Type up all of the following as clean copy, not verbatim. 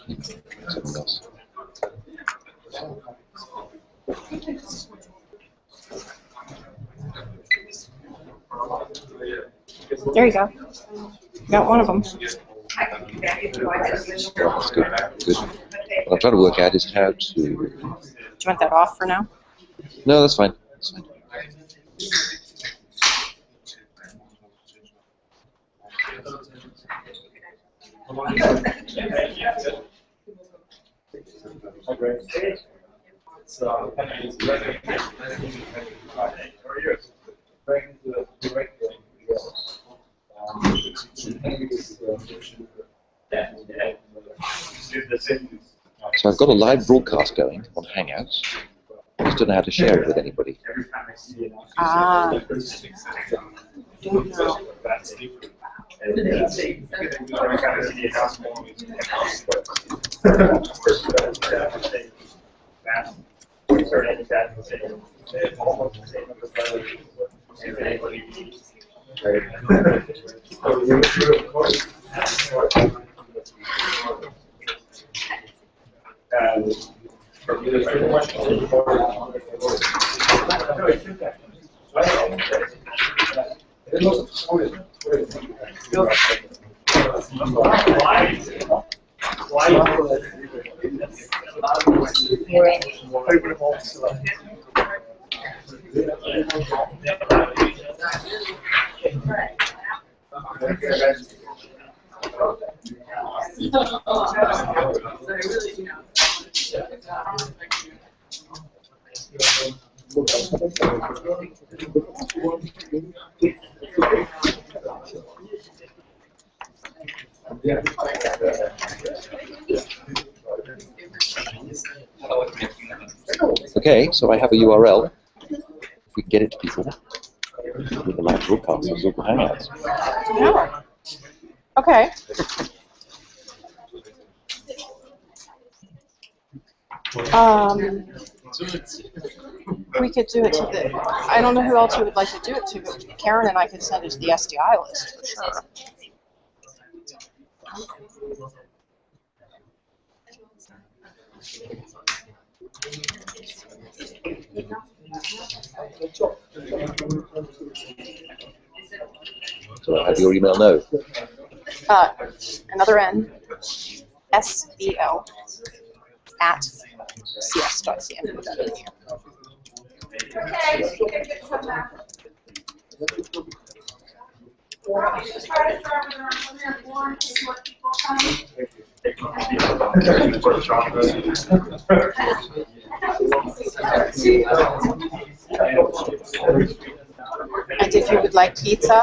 Something else. There you go. Got one of them. Well, that's good. Good. What I'm trying to work out is how to. Do you want that off for now? No, that's fine. That's fine. So I've got a live broadcast going on Hangouts. I just don't know how to share it with anybody. Ah. Don't know. Okay, so I have a URL. If we can get it to people with the live broadcast of Google Hangouts. No. Okay. We could do it to the. I don't know who else we would like to do it to, but Karen and I could send it to the SDI list for sure. So I have your email now. Another N, SBL at cs.cmu. And if you would like pizza?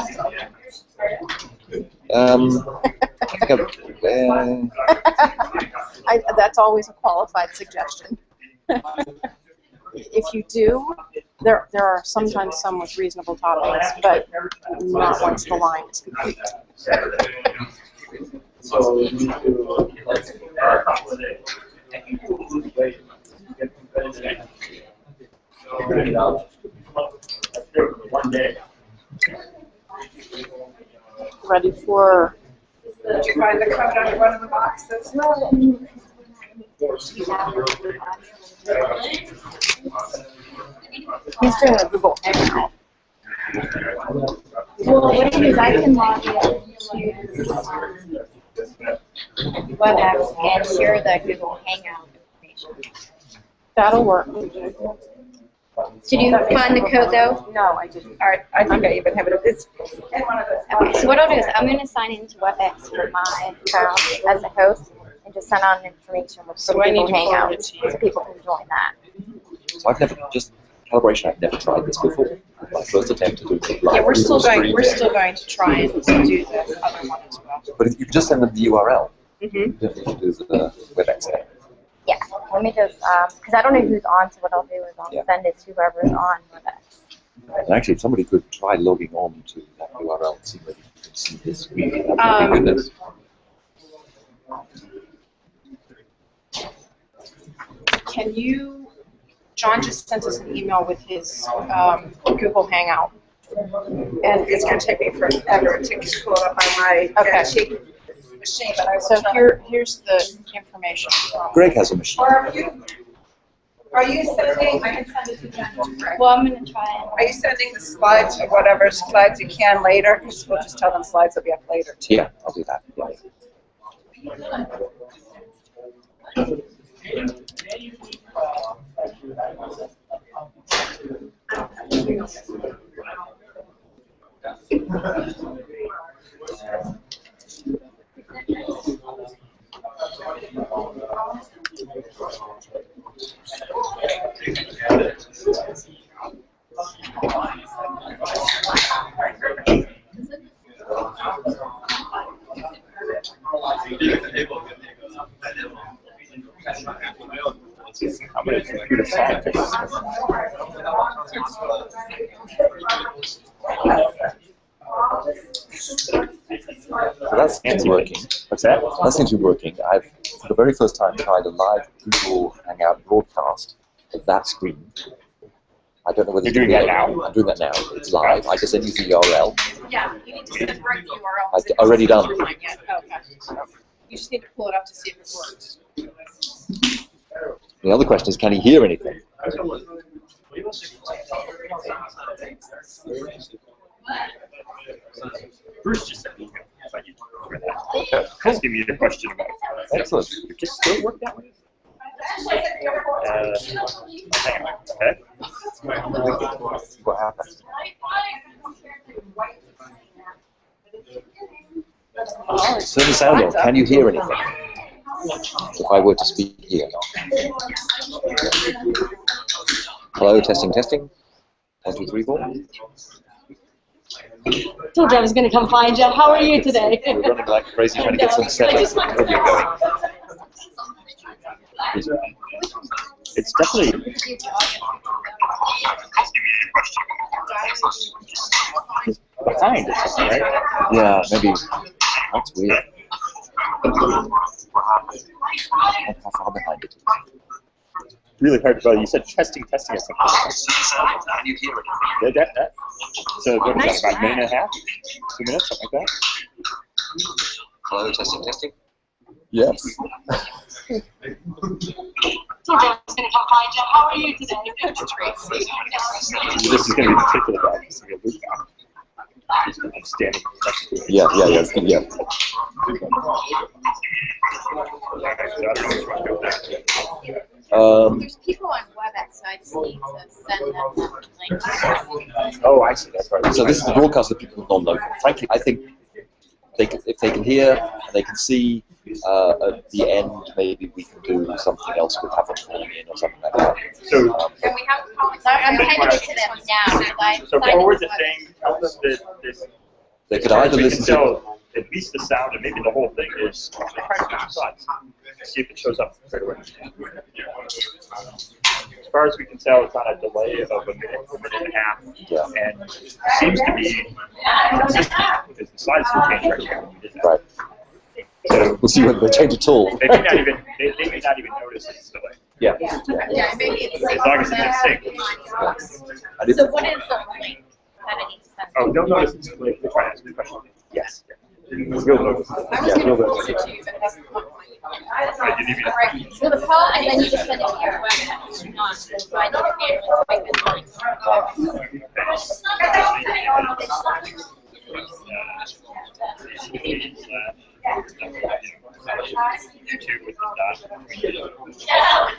That's always a qualified suggestion. If you do, there are sometimes some with reasonable toppings, but not once the line is complete. So you need to Ready for. Did you find the code under one of the boxes? He's doing a Google Hangout. Well, what it is, I can log in to WebEx and share the Google Hangout information. That'll work. Did you find the code though? No, I didn't. All right, I think I even have it. It's in one of the. Okay, so what I'll do is I'm going to sign into WebEx for my account as a host and just send on information with the Google Hangout so people can join that. So I've never calibration. I've never tried this before. My first attempt to do it. Yeah, we're still going to try and do the other one as well. But if you just send them the URL, Mm-hmm. you don't need to do the WebEx there. Yeah, let me just, because I don't know who's on, so what I'll do is I'll send it to whoever's on WebEx. And actually, if somebody could try logging on to that URL and see whether you can see this screen, that would be goodness. Can you, John just sent us an email with his Google Hangout. And it's going to take me forever to pull it up on my sheet. machine, but I will So try. here's the information from. Greg has a machine. Or are you sending, I can send it to Greg. Well, I'm gonna try Are you sending the slides or whatever slides you can later? Because we'll just tell them slides will be up later too. Yeah, I'll do that. How many computer scientists? So that seems to be working. What's that? That seems to be working. I've, for the very first time, tried a live Google Hangout broadcast of that screen. I don't know whether You're doing that now? I'm doing that now. It's live. I just sent you the URL. Yeah, you need to send Greg the URL. I've already done. Okay. You just need to pull it up to see if it works. The other question is, can he hear anything? Bruce just sent me asking me the question about. Excellent. Just still work that way? Hang on. Okay. What happened? Turn the sound on. Can you hear anything? If I were to speak here. Hello, testing, testing. 1, 2, 3, 4. Told you I was going to come find you. How are you today? We're running like crazy trying to get some set up audio going. It's definitely. Behind it, right? Yeah, maybe. That's weird. How far behind it is. Really hard. Well, you said testing or something. Can you hear it? That. So what is that, about a minute and a half? 2 minutes, something like that? Hello, testing, testing. Yes. Told you I was going to come find you. How are you today? This is going to be particular about this. I'm standing next to it. Yeah. There's people on WebEx, so I just need to send them the link. Oh, I see. That's right. So this is the broadcast of people non-local. Frankly, I think if they can hear and they can see at the end, maybe we can do something else with have them calling in or something like that. So, And we have I'm sending it to them now. so forward the thing, tell them that this. They could either listen to. At least the sound and maybe the whole thing is try to get your thoughts. See if it shows up right away. As far as we can tell, it's on a delay of a minute and a half, and it seems to be consistent because the slides will change right here when we did that. Right. So We'll see whether they change at all. they may not even notice it's delayed. Yeah. Yeah, maybe it's As long as it's in sync. I did. So what is the link that I need to send? Oh, don't notice it's delayed. They're trying to ask me a question. Yes. You'll notice. I was going to forward it to you, but that's not my Right, you need me to- Well, the call, and then you just send it to your WebEx. So I need to manually type in YouTube with the dot. Slash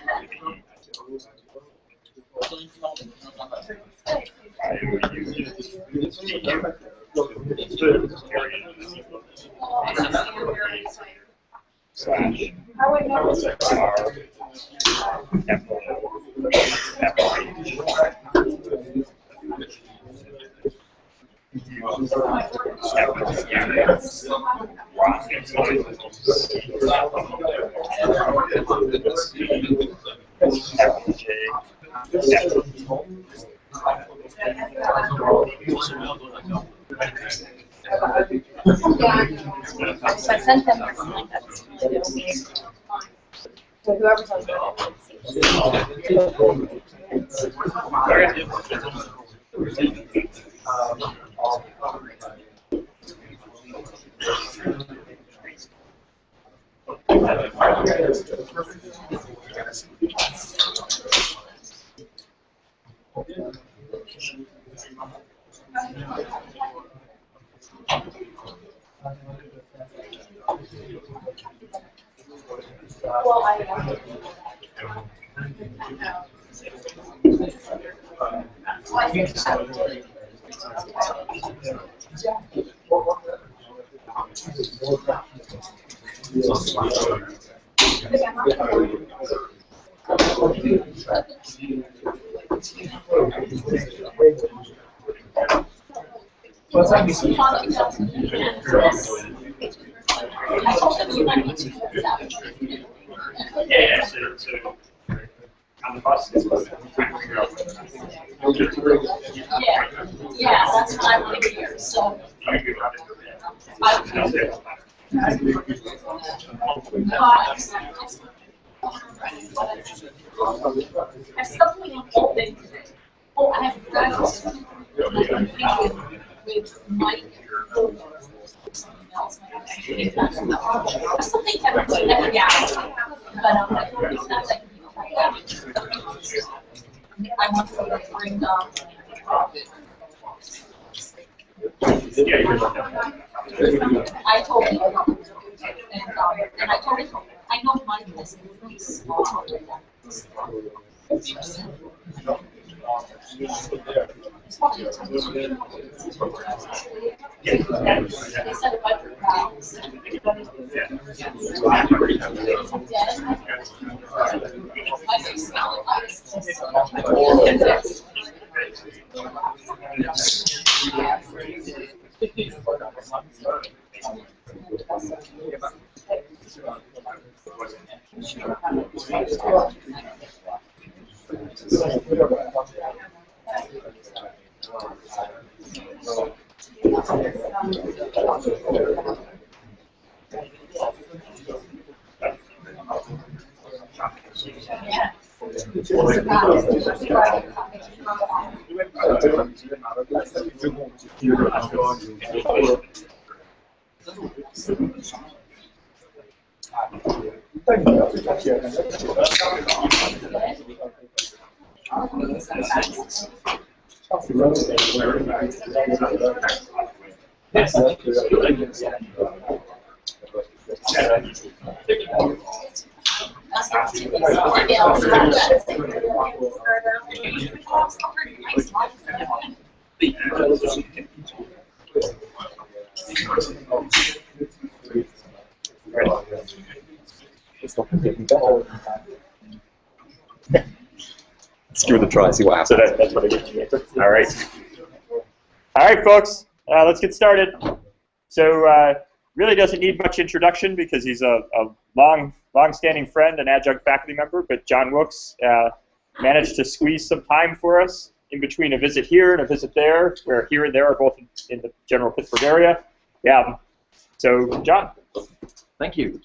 So I sent them this link. So whoever's on Yeah, so on the bus, Yeah, that's what I want to hear, so. I still think all day today. Oh, I have practice with Mike. Something else. I still think that, yeah, but it's not like. I want to bring I told him, and I told him, I know Mike is really small. It's probably a ton. They said a bunch of crowds. Let's give it a try, see what happens. So that's what I did. All right. All right, folks, let's get started. So really doesn't need much introduction because he's a long-standing friend and adjunct faculty member, but John Wilkes managed to squeeze some time for us in between a visit here and a visit there, where here and there are both in the general Pittsburgh area. Yeah. So, John. Thank you.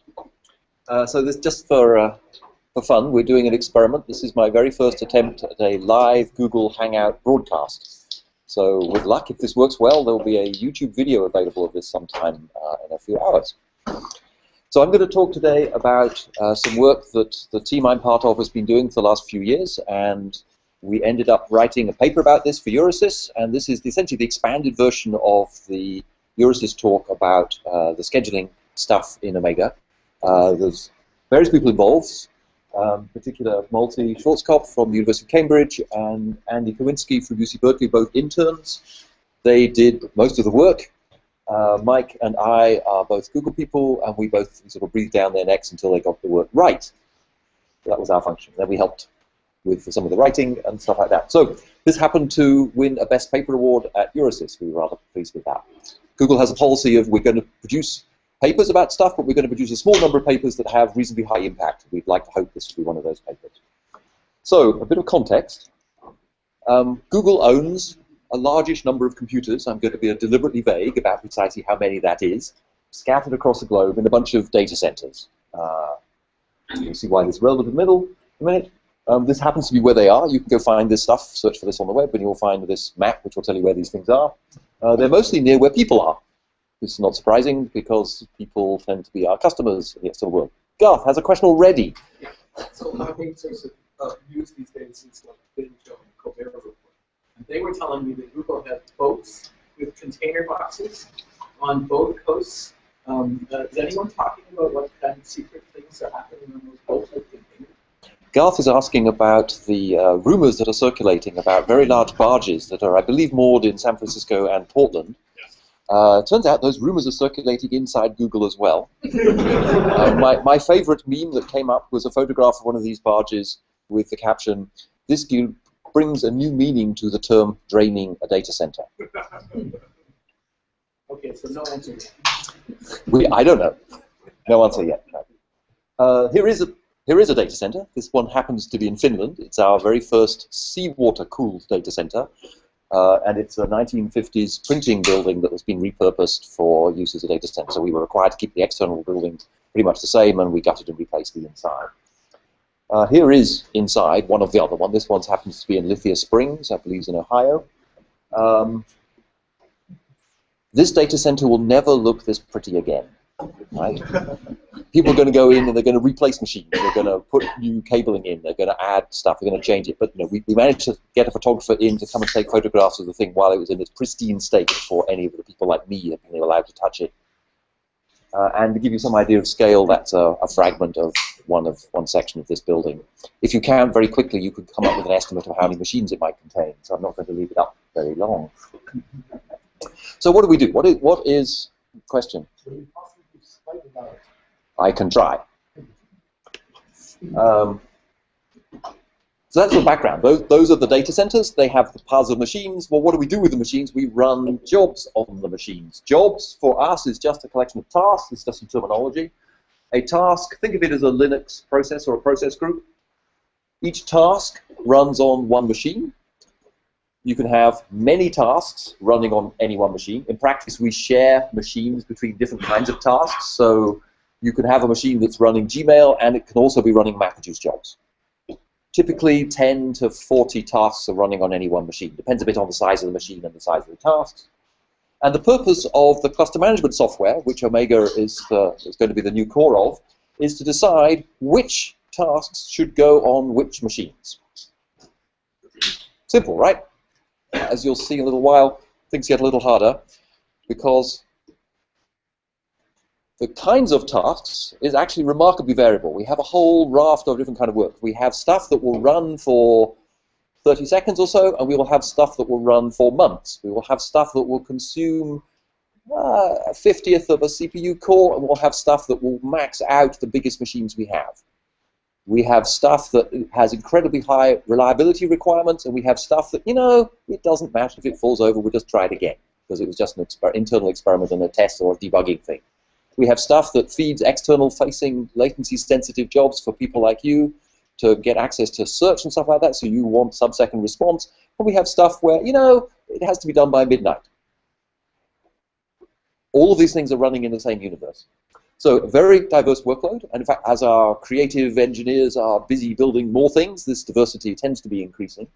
So this just for fun, we're doing an experiment. This is my very first attempt at a live Google Hangout broadcast. So with luck, if this works well, there will be a YouTube video available of this sometime in a few hours. So I'm going to talk today about some work that the team I'm part of has been doing for the last few years, and we ended up writing a paper about this for Eurosys, and this is essentially the expanded version of the Eurosys talk about the scheduling stuff in Omega. There's various people involved, particular Malte Schwarzkopf from the University of Cambridge and Andy Kowinski from UC Berkeley, both interns. They did most of the work. Mike and I are both Google people, and we both sort of breathed down their necks until they got the work right. So that was our function. Then we helped with some of the writing and stuff like that. So this happened to win a Best Paper Award at Eurosys. We were rather pleased with that. Google has a policy of we're going to produce papers about stuff, but we're going to produce a small number of papers that have reasonably high impact. We'd like to hope this will be one of those papers. So a bit of context. Google owns a largish number of computers. I'm going to be deliberately vague about precisely how many that is, scattered across the globe in a bunch of data centers. You'll see why this is relevant in the middle in a minute. This happens to be where they are. You can go find this stuff, search for this on the web, and you'll find this map which will tell you where these things are. They're mostly near where people are. This is not surprising because people tend to be our customers in the external world. Garth has a question already. So a lot of users use these data sets like Binge and Colbert report. And they were telling me that Google had boats with container boxes on both coasts. Is anyone talking about what kind of secret things are happening on those boats with containers? Garth is asking about the rumors that are circulating about very large barges that are, I believe, moored in San Francisco and Portland. Turns out those rumors are circulating inside Google as well. My favorite meme that came up was a photograph of one of these barges with the caption, "This brings a new meaning to the term draining a data center." Okay, so no answer yet. I don't know. No answer yet. No. Here is a data center. This one happens to be in Finland. It's our very first seawater-cooled data center. And it's a 1950s printing building that has been repurposed for use as a data center. So we were required to keep the external building pretty much the same, and we gutted and replaced the inside. Here is inside one of the other one. This one happens to be in Lithia Springs, I believe, in Ohio. This data center will never look this pretty again. Right? People are going to go in and they're going to replace machines. They're going to put new cabling in. They're going to add stuff. They're going to change it. But we managed to get a photographer in to come and take photographs of the thing while it was in its pristine state before any of the people like me had been allowed to touch it. And to give you some idea of scale, that's a fragment of one section of this building. If you count very quickly, you could come up with an estimate of how many machines it might contain. So I'm not going to leave it up very long. So what do we do? What is the question? I can try. So that's the background. Those are the data centers. They have the piles of machines. Well, what do we do with the machines? We run jobs on the machines. Jobs for us is just a collection of tasks. It's just some terminology. A task, think of it as a Linux process or a process group. Each task runs on one machine. You can have many tasks running on any one machine. In practice, we share machines between different kinds of tasks. So you can have a machine that's running Gmail, and it can also be running MapReduce jobs. Typically, 10 to 40 tasks are running on any one machine. Depends a bit on the size of the machine and the size of the tasks. And the purpose of the cluster management software, which Omega is going to be the new core of, is to decide which tasks should go on which machines. Simple, right? As you'll see in a little while, things get a little harder because the kinds of tasks is actually remarkably variable. We have a whole raft of different kinds of work. We have stuff that will run for 30 seconds or so, and we will have stuff that will run for months. We will have stuff that will consume a 50th of a CPU core, and we'll have stuff that will max out the biggest machines we have. We have stuff that has incredibly high reliability requirements, and we have stuff that, it doesn't matter if it falls over, we'll just try it again, because it was just an internal experiment and a test or a debugging thing. We have stuff that feeds external-facing, latency-sensitive jobs for people like you to get access to search and stuff like that, so you want sub-second response. And we have stuff where, it has to be done by midnight. All of these things are running in the same universe. So a very diverse workload, and in fact, as our creative engineers are busy building more things, this diversity tends to be increasing.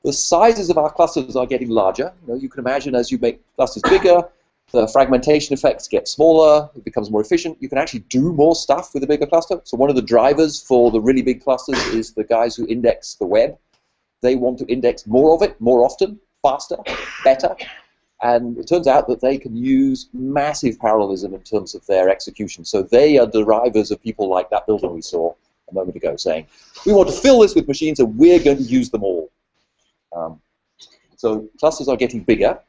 The sizes of our clusters are getting larger. You can imagine as you make clusters bigger, the fragmentation effects get smaller, it becomes more efficient. You can actually do more stuff with a bigger cluster. So one of the drivers for the really big clusters is the guys who index the web. They want to index more of it, more often, faster, better. And it turns out that they can use massive parallelism in terms of their execution. So they are the drivers of people like that builder we saw a moment ago saying, we want to fill this with machines and we're going to use them all. So clusters are getting bigger.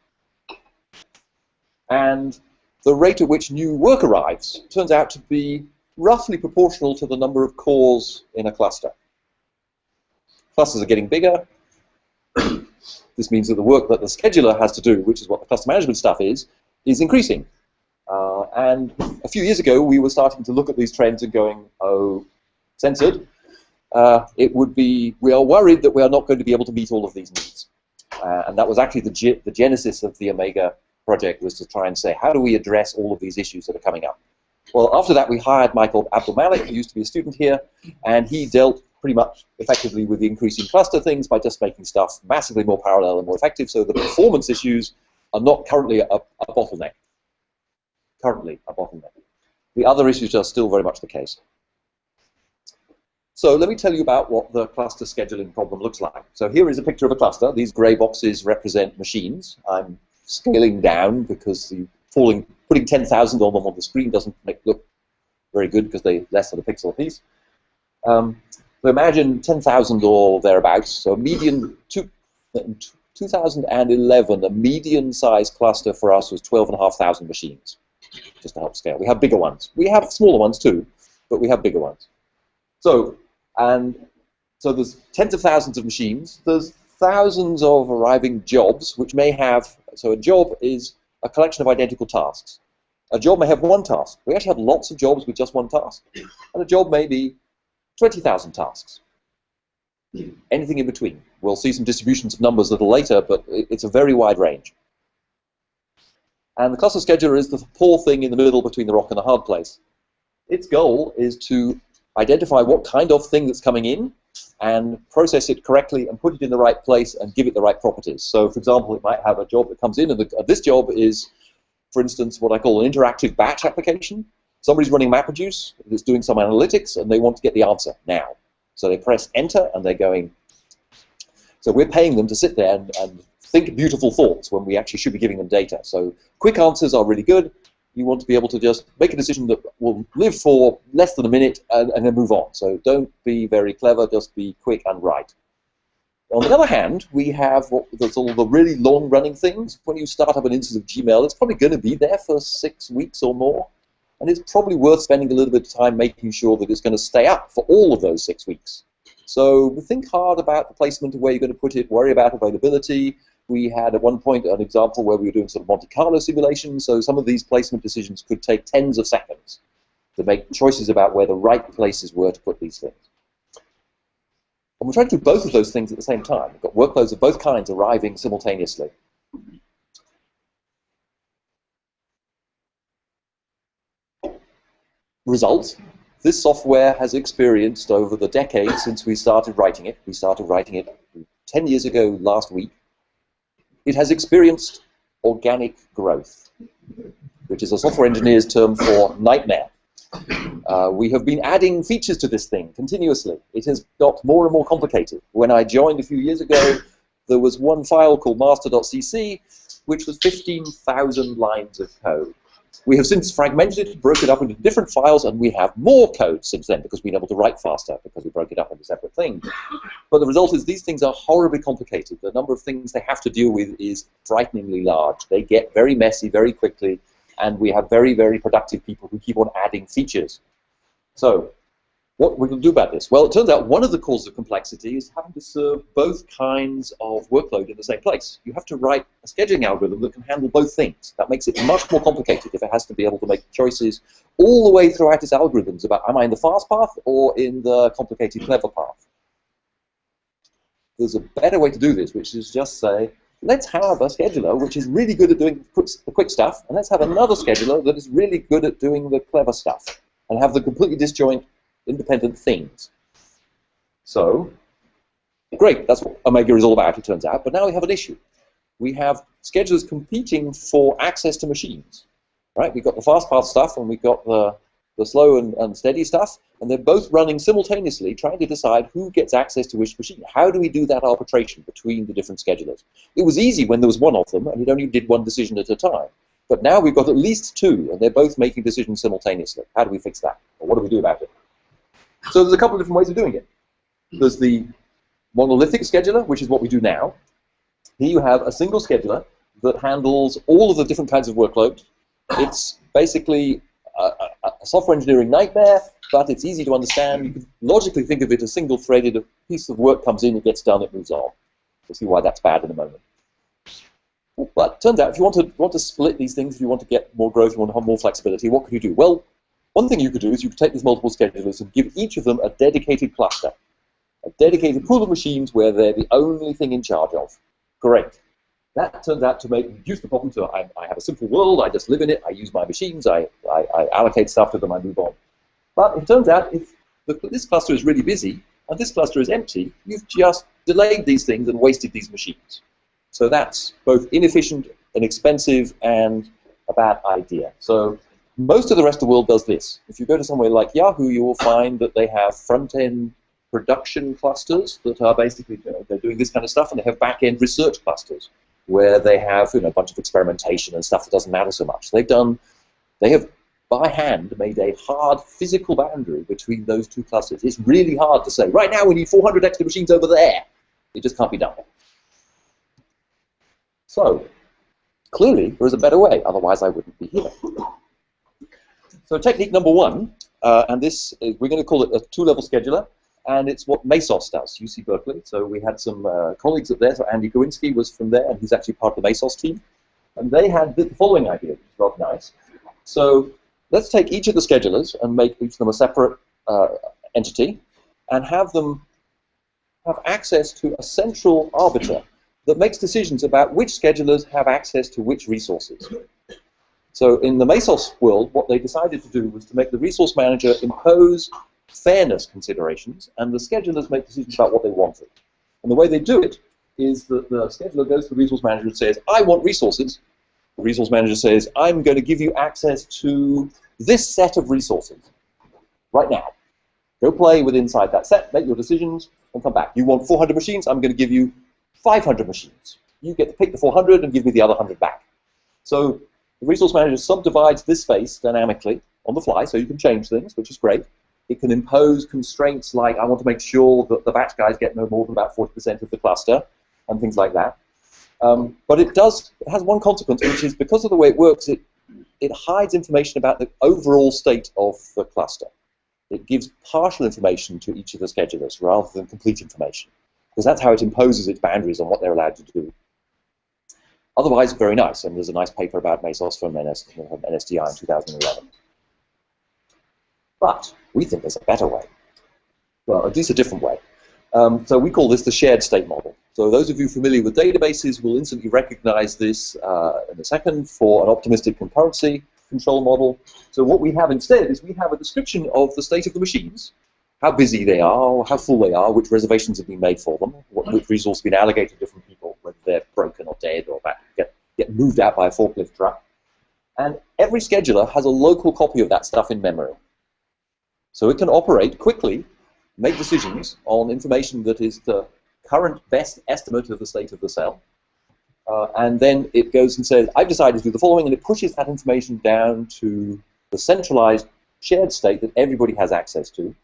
And the rate at which new work arrives turns out to be roughly proportional to the number of cores in a cluster. Clusters are getting bigger. This means that the work that the scheduler has to do, which is what the cluster management stuff is increasing. And a few years ago, we were starting to look at these trends and going, oh, censored. We are worried that we are not going to be able to meet all of these needs. And that was actually the genesis of the Omega project, was to try and say, how do we address all of these issues that are coming up? Well, after that, we hired Michael Abdul-Malik, who used to be a student here, and he dealt pretty much effectively with the increasing cluster things by just making stuff massively more parallel and more effective, so the performance issues are not currently a bottleneck. The other issues are still very much the case. So let me tell you about what the cluster scheduling problem looks like. So here is a picture of a cluster. These gray boxes represent machines. I'm scaling down because putting 10,000 on them on the screen doesn't look very good because they're less than a pixel apiece. So imagine 10,000 or thereabouts. So median 2011, a median-sized cluster for us was 12,500 machines, just to help scale. We have bigger ones. We have smaller ones too, but we have bigger ones. So there's tens of thousands of machines. There's thousands of arriving jobs, which may have, so a job is a collection of identical tasks. A job may have one task. We actually have lots of jobs with just one task. And a job may be 20,000 tasks. Anything in between. We'll see some distributions of numbers a little later, but it's a very wide range. And the cluster scheduler is the poor thing in the middle between the rock and the hard place. Its goal is to identify what kind of thing that's coming in and process it correctly and put it in the right place and give it the right properties. So, for example, it might have a job that comes in, and this job is, for instance, what I call an interactive batch application. Somebody's running MapReduce that's doing some analytics, and they want to get the answer now. So they press enter, and they're going. So we're paying them to sit there and think beautiful thoughts when we actually should be giving them data. So quick answers are really good. You want to be able to just make a decision that will live for less than a minute and then move on. So don't be very clever, just be quick and right. On the other hand, we have there's all the really long-running things. When you start up an instance of Gmail, it's probably going to be there for 6 weeks or more. And it's probably worth spending a little bit of time making sure that it's going to stay up for all of those 6 weeks. So think hard about the placement of where you're going to put it, worry about availability. We had at one point an example where we were doing sort of Monte Carlo simulations, so some of these placement decisions could take tens of seconds to make choices about where the right places were to put these things. And we're trying to do both of those things at the same time. We've got workloads of both kinds arriving simultaneously. Result, this software has experienced over the decades since we started writing it 10 years ago last week, it has experienced organic growth, which is a software engineer's term for nightmare. We have been adding features to this thing continuously. It has got more and more complicated. When I joined a few years ago, there was one file called master.cc, which was 15,000 lines of code. We have since fragmented it, broke it up into different files, and we have more code since then because we've been able to write faster because we broke it up into separate things. But the result is these things are horribly complicated. The number of things they have to deal with is frighteningly large. They get very messy very quickly, and we have very, very productive people who keep on adding features. So what we can do about this? Well, it turns out one of the causes of complexity is having to serve both kinds of workload in the same place. You have to write a scheduling algorithm that can handle both things. That makes it much more complicated if it has to be able to make choices all the way throughout its algorithms about am I in the fast path or in the complicated clever path. There's a better way to do this, which is just say, let's have a scheduler which is really good at doing the quick stuff, and let's have another scheduler that is really good at doing the clever stuff, and have the completely disjoint independent things. So, great, that's what Omega is all about, it turns out, but now we have an issue. We have schedulers competing for access to machines, right? We've got the fast path stuff and we've got the slow and steady stuff, and they're both running simultaneously trying to decide who gets access to which machine. How do we do that arbitration between the different schedulers? It was easy when there was one of them and it only did one decision at a time. But now we've got at least two, and they're both making decisions simultaneously. How do we fix that? Or what do we do about it? So there's a couple of different ways of doing it. There's the monolithic scheduler, which is what we do now. Here you have a single scheduler that handles all of the different kinds of workload. It's basically a software engineering nightmare, but it's easy to understand. You can logically think of it as single-threaded. A piece of work comes in, it gets done, it moves on. We'll see why that's bad in a moment. But it turns out, if you want to split these things, if you want to get more growth, you want to have more flexibility, what could you do? Well, one thing you could do is you could take these multiple schedulers and give each of them a dedicated cluster, a dedicated pool of machines where they're the only thing in charge of. Great. That turns out to reduce the problem to I have a simple world, I just live in it, I use my machines, I allocate stuff to them, I move on. But it turns out if this cluster is really busy and this cluster is empty, you've just delayed these things and wasted these machines. So that's both inefficient and expensive and a bad idea. So Most of the rest of the world does this. If you go to somewhere like Yahoo, you will find that they have front-end production clusters that are basically, they're doing this kind of stuff, and they have back-end research clusters where they have a bunch of experimentation and stuff that doesn't matter so much. They have by hand made a hard physical boundary between those two clusters. It's really hard to say, right now we need 400 extra machines over there. It just can't be done. So, clearly there is a better way, otherwise I wouldn't be here. So technique number one, and this is, we're going to call it a two-level scheduler, and it's what Mesos does, UC Berkeley. So we had some colleagues up there, so Andy Gowinski was from there, and he's actually part of the Mesos team. And they had the following idea, which is rather nice. So let's take each of the schedulers and make each of them a separate entity, and have them have access to a central arbiter that makes decisions about which schedulers have access to which resources. So in the Mesos world, what they decided to do was to make the resource manager impose fairness considerations, and the schedulers make decisions about what they wanted. And the way they do it is that the scheduler goes to the resource manager and says, I want resources. The resource manager says, I'm going to give you access to this set of resources right now. Go play with inside that set, make your decisions, and come back. You want 400 machines, I'm going to give you 500 machines. You get to pick the 400 and give me the other 100 back. So the resource manager subdivides this space dynamically on the fly, so you can change things, which is great. It can impose constraints like, I want to make sure that the batch guys get no more than about 40% of the cluster, and things like that. But it has one consequence, which is because of the way it works, it hides information about the overall state of the cluster. It gives partial information to each of the schedulers rather than complete information, because that's how it imposes its boundaries on what they're allowed to do. Otherwise, very nice, and there's a nice paper about Mesos from NSDI in 2011. But we think there's a better way. Well, at least a different way. So we call this the shared state model. So those of you familiar with databases will instantly recognize this in a second for an optimistic concurrency control model. So what we have instead is we have a description of the state of the machines, how busy they are, how full they are, which reservations have been made for them, which resource has been allocated to different people, whether they're broken or dead or get moved out by a forklift truck. And every scheduler has a local copy of that stuff in memory. So it can operate quickly, make decisions on information that is the current best estimate of the state of the cell. And then it goes and says, I've decided to do the following, and it pushes that information down to the centralized shared state that everybody has access to.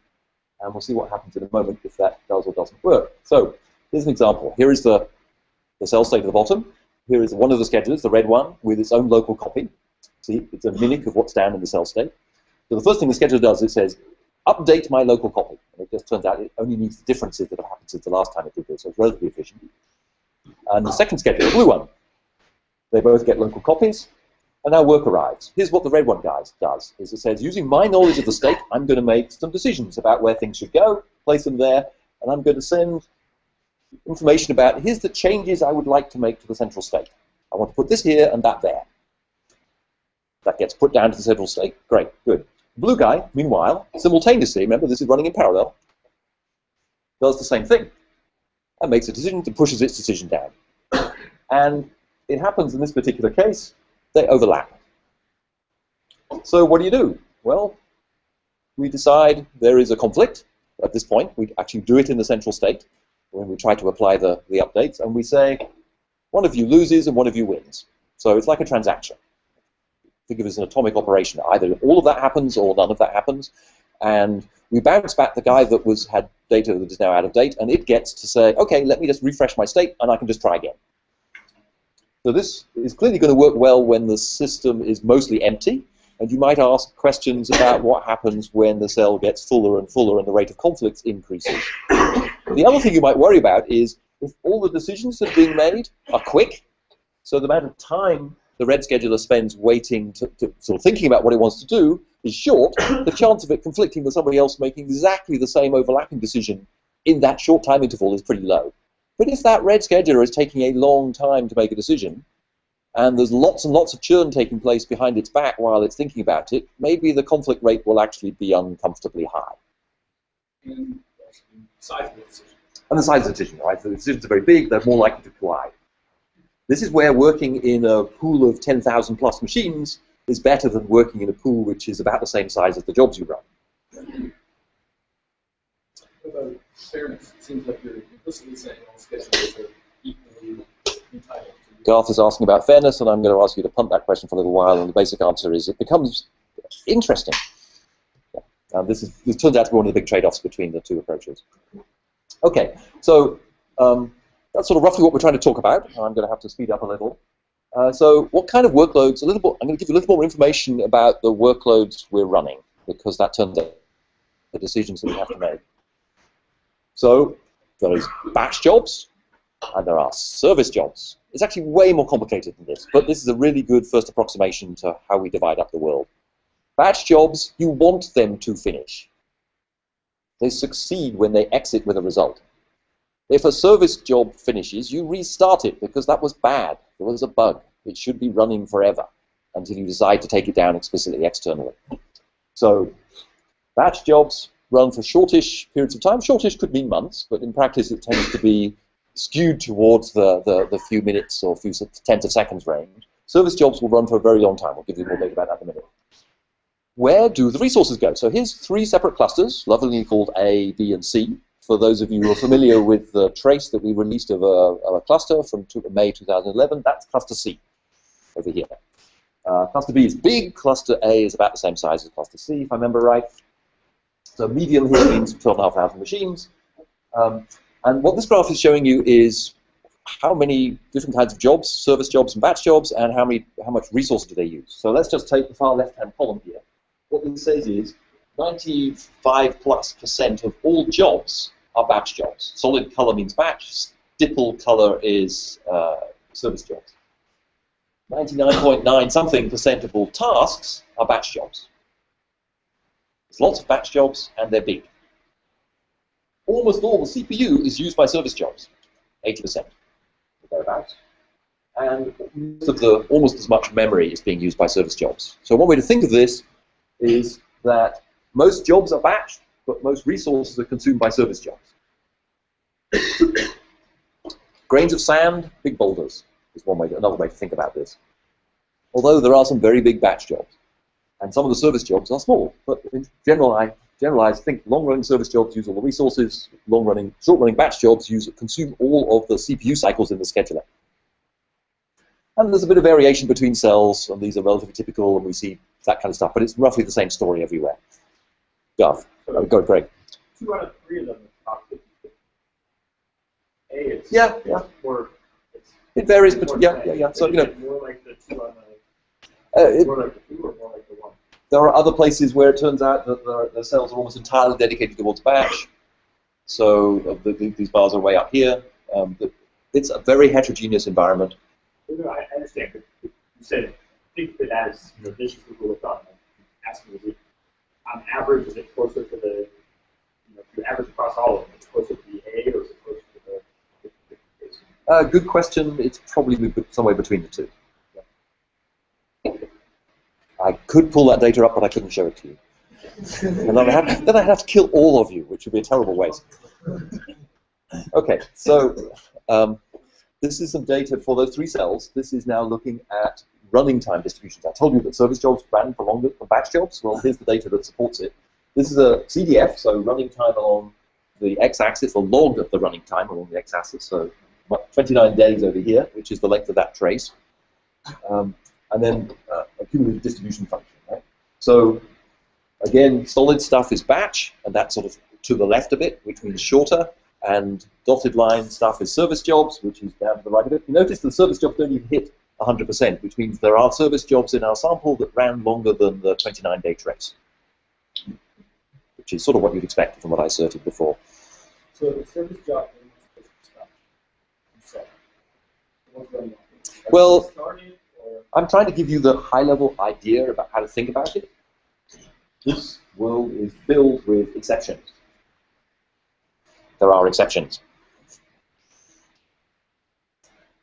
And we'll see what happens in a moment if that does or doesn't work. So here's an example. Here is the cell state at the bottom. Here is one of the schedulers, the red one, with its own local copy. See, it's a mimic of what's down in the cell state. So the first thing the scheduler does, it says, update my local copy. And it just turns out it only needs the differences that have happened since the last time it did this, so it's relatively efficient. And the second scheduler, the blue one, they both get local copies, and now work arrives. Here's what the red one does, is it says, using my knowledge of the state, I'm going to make some decisions about where things should go, place them there, and I'm going to send information about, here's the changes I would like to make to the central state. I want to put this here and that there. That gets put down to the central state. Great, good. The blue guy, meanwhile, simultaneously, remember this is running in parallel, does the same thing and makes a decision and pushes its decision down. And it happens in this particular case, they overlap. So what do? Well, we decide there is a conflict at this point. We actually do it in the central state when we try to apply the updates, and we say one of you loses and one of you wins. So it's like a transaction. Think of it as an atomic operation. Either all of that happens or none of that happens. And we bounce back the guy that had data that is now out of date, and it gets to say, okay, let me just refresh my state, and I can just try again. So this is clearly going to work well when the system is mostly empty, and you might ask questions about what happens when the cell gets fuller and fuller and the rate of conflicts increases. The other thing you might worry about is if all the decisions that are being made are quick, so the amount of time the red scheduler spends waiting to sort of thinking about what it wants to do is short, the chance of it conflicting with somebody else making exactly the same overlapping decision in that short time interval is pretty low. But if that red scheduler is taking a long time to make a decision, and there's lots and lots of churn taking place behind its back while it's thinking about it, maybe the conflict rate will actually be uncomfortably high. And the size of the decision. And the size of the decision, right? So the decisions are very big, they're more likely to collide. This is where working in a pool of 10,000 plus machines is better than working in a pool which is about the same size as the jobs you run. What about fairness? It seems like you're implicitly saying all schedulers are equally entitled to. Garth is asking about fairness, and I'm going to ask you to punt that question for a little while, and the basic answer is it becomes interesting. Yeah. This turns out to be one of the big trade-offs between the two approaches. Okay, so that's sort of roughly what we're trying to talk about. I'm going to have to speed up a little. So what kind of workloads, I'm going to give you a little more information about the workloads we're running, because that turns out the decisions that we have to make. So there's batch jobs, and there are service jobs. It's actually way more complicated than this, but this is a really good first approximation to how we divide up the world. Batch jobs, you want them to finish. They succeed when they exit with a result. If a service job finishes, you restart it because that was bad. There was a bug. It should be running forever until you decide to take it down explicitly externally. So batch jobs run for shortish periods of time. Shortish could mean months, but in practice it tends to be skewed towards the few minutes or few tens of seconds range. Service jobs will run for a very long time. We'll give you more data about that in a minute. Where do the resources go? So here's 3 separate clusters, lovingly called A, B, and C. For those of you who are familiar with the trace that we released of a cluster from May 2011, that's cluster C over here. Cluster B is big, cluster A is about the same size as cluster C, if I remember right. So medium here means 12,500 machines. And what this graph is showing you is how many different kinds of jobs, service jobs and batch jobs, and how much resource do they use. So let's just take the far left-hand column here. What this says is 95+% of all jobs are batch jobs. Solid color means batch, stipple color is service jobs. 99.9 something% of all tasks are batch jobs. There's lots of batch jobs, and they're big. Almost all the CPU is used by service jobs, 80%, thereabouts. And almost as much memory is being used by service jobs. So one way to think of this is that most jobs are batched, but most resources are consumed by service jobs. Grains of sand, big boulders is another way to think about this. Although there are some very big batch jobs, and some of the service jobs are small. But in general, I think long-running service jobs use all the resources. Short-running batch jobs consume all of the CPU cycles in the scheduler. And there's a bit of variation between cells, and these are relatively typical, and we see that kind of stuff. But it's roughly the same story everywhere. Garth, go Greg. 2 out of 3 of them are top 50. A is more. It varies, but yeah. So more like the 2 on the. More like the 2 or more like the 1. There are other places where it turns out that the cells are almost entirely dedicated towards batch. So these bars are way up here. It's a very heterogeneous environment. I understand, but you said think that as this is Google looked on. Asking, is it on average, is it closer to the if you average across all of them, it's closer to the A or is it closer to the? Good question. It's probably somewhere between the two. I could pull that data up, but I couldn't show it to you. And then I'd have to kill all of you, which would be a terrible waste. Okay, so this is some data for those 3 cells. This is now looking at running time distributions. I told you that service jobs ran for longer than batch jobs. Well, here's the data that supports it. This is a CDF, so running time along the x-axis, the log of the running time along the x-axis. So 29 days over here, which is the length of that trace. And then a cumulative distribution function, right? So again, solid stuff is batch, and that's sort of to the left of it, which means shorter, and dotted line stuff is service jobs, which is down to the right of it. You notice the service jobs don't even hit 100%, which means there are service jobs in our sample that ran longer than the 29-day trace, which is sort of what you'd expect from what I asserted before. So the service job is well, I'm trying to give you the high-level idea about how to think about it. This world is filled with exceptions. There are exceptions.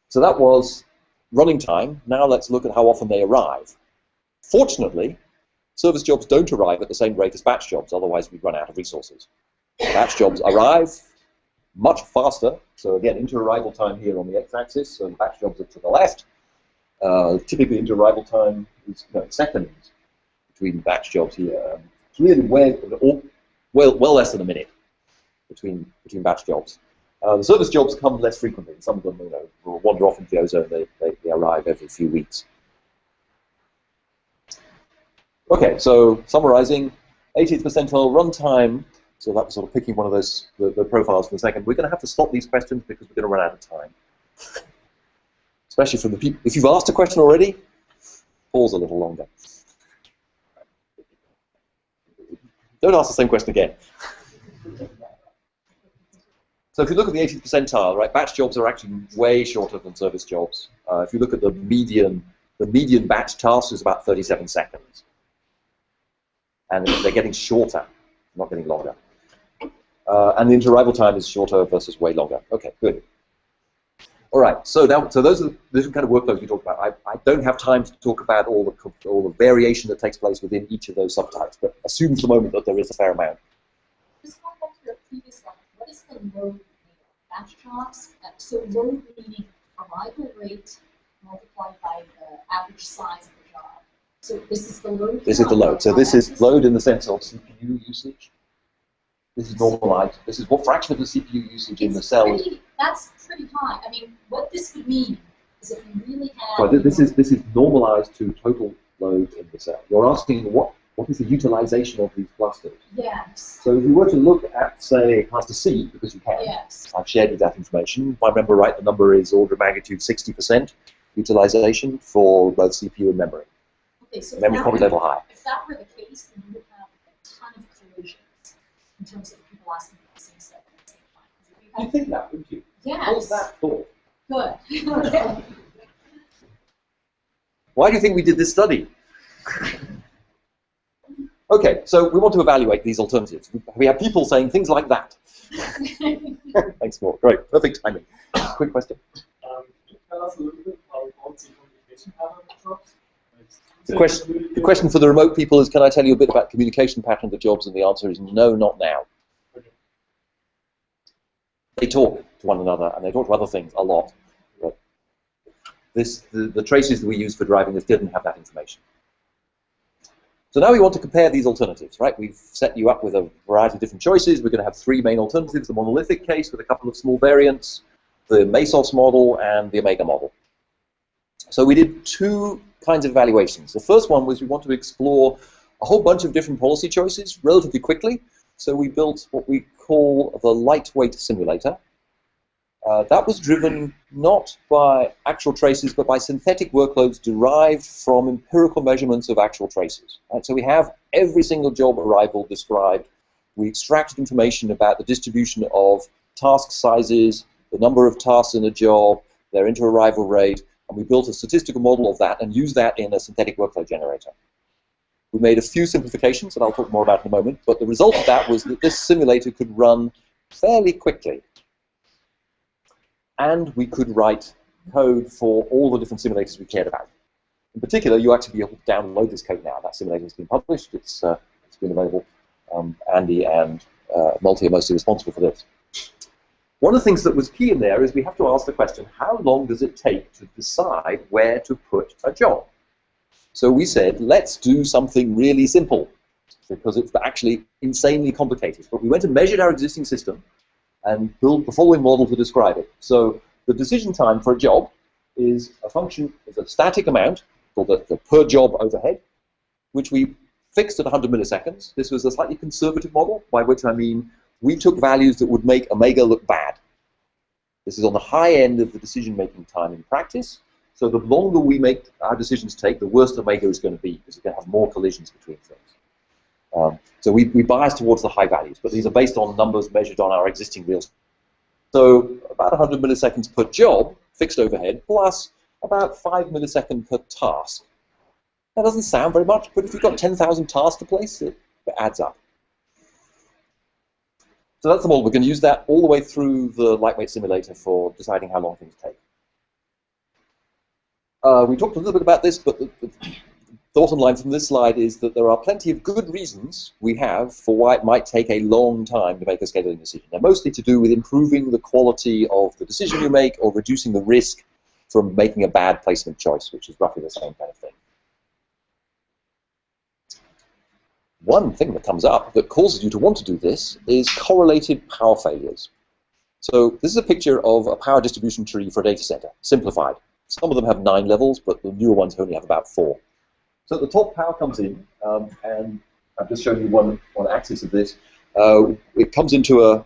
So that was running time. Now let's look at how often they arrive. Fortunately, service jobs don't arrive at the same rate as batch jobs, otherwise we'd run out of resources. Batch jobs arrive much faster. So again, inter-arrival time here on the x-axis, so batch jobs are to the left. Typically, interarrival time is seconds between batch jobs here. Clearly, well less than a minute between batch jobs. The service jobs come less frequently. Some of them, will wander off into the ozone. They arrive every few weeks. Okay, so summarizing, 80th percentile runtime. So that was sort of picking one of those the profiles for a second. We're going to have to stop these questions because we're going to run out of time. Especially from the people. If you've asked a question already, pause a little longer. Don't ask the same question again. So if you look at the 80th percentile, right, batch jobs are actually way shorter than service jobs. If you look at the median batch task is about 37 seconds. And they're getting shorter, not getting longer. And the interarrival time is shorter versus way longer. Okay, good. All right, so those are the kind of workloads we talked about. I don't have time to talk about all the variation that takes place within each of those subtypes, but assume for the moment that there is a fair amount. Just going back to the previous one, what is the load meaning? Batch jobs? So load meaning arrival rate multiplied by the average size of the job. So this is the load? This is the load. So this is load in the sense of CPU usage. This is normalized. This is what fraction of the CPU usage in the cell is. That's pretty high. I mean, what this would mean is if you really have... So this is normalized to total load in the cell. You're asking what is the utilization of these clusters? Yes. So if you were to look at, say, cluster C, because you can, yes. I've shared you that information. If I remember right, the number is order of magnitude 60% utilization for both CPU and memory. Okay, so memory probably a little high. If that were the case, then you would have a ton of collisions in terms of people asking for the same set at the same time. You think that, wouldn't you? Yes. How's that thought? Good. Why do you think we did this study? Okay, so we want to evaluate these alternatives. We have people saying things like that. Thanks, Mark. Great, perfect timing. Quick question. Can you tell us a little bit how the communication pattern jobs? The question for the remote people is, can I tell you a bit about communication pattern of the jobs? And the answer is no, not now. Okay. They talk to one another, and they talk to other things a lot. But the traces that we use for driving this didn't have that information. So now we want to compare these alternatives, right? We've set you up with a variety of different choices. We're going to have three main alternatives: the monolithic case with a couple of small variants, the Mesos model, and the Omega model. So we did two kinds of evaluations. The first one was we want to explore a whole bunch of different policy choices relatively quickly. So we built what we call the lightweight simulator. That was driven not by actual traces, but by synthetic workloads derived from empirical measurements of actual traces. Right? So we have every single job arrival described. We extracted information about the distribution of task sizes, the number of tasks in a job, their inter-arrival rate, and we built a statistical model of that and used that in a synthetic workload generator. We made a few simplifications that I'll talk more about in a moment, but the result of that was that this simulator could run fairly quickly. And we could write code for all the different simulators we cared about. In particular, you actually be able to download this code now. That simulator has been published. It's been available. Andy and Multi are mostly responsible for this. One of the things that was key in there is we have to ask the question, how long does it take to decide where to put a job? So we said, let's do something really simple, because it's actually insanely complicated. But we went and measured our existing system and built the following model to describe it. So the decision time for a job is a function, is a static amount, called the per job overhead, which we fixed at 100 milliseconds. This was a slightly conservative model, by which I mean we took values that would make Omega look bad. This is on the high end of the decision-making time in practice. So the longer we make our decisions take, the worse Omega is going to be, because you're going to have more collisions between things. So we bias towards the high values, but these are based on numbers measured on our existing real. So about 100 milliseconds per job, fixed overhead, plus about 5 milliseconds per task. That doesn't sound very much, but if you've got 10,000 tasks to place, it adds up. So that's the model. We're going to use that all the way through the lightweight simulator for deciding how long things take. We talked a little bit about this, but the bottom line from this slide is that there are plenty of good reasons we have for why it might take a long time to make a scheduling decision. They're mostly to do with improving the quality of the decision you make or reducing the risk from making a bad placement choice, which is roughly the same kind of thing. One thing that comes up that causes you to want to do this is correlated power failures. So this is a picture of a power distribution tree for a data center, simplified. Some of them have 9 levels, but the newer ones only have about 4. So at the top, power comes in, and I've just shown you one axis of this. It comes into a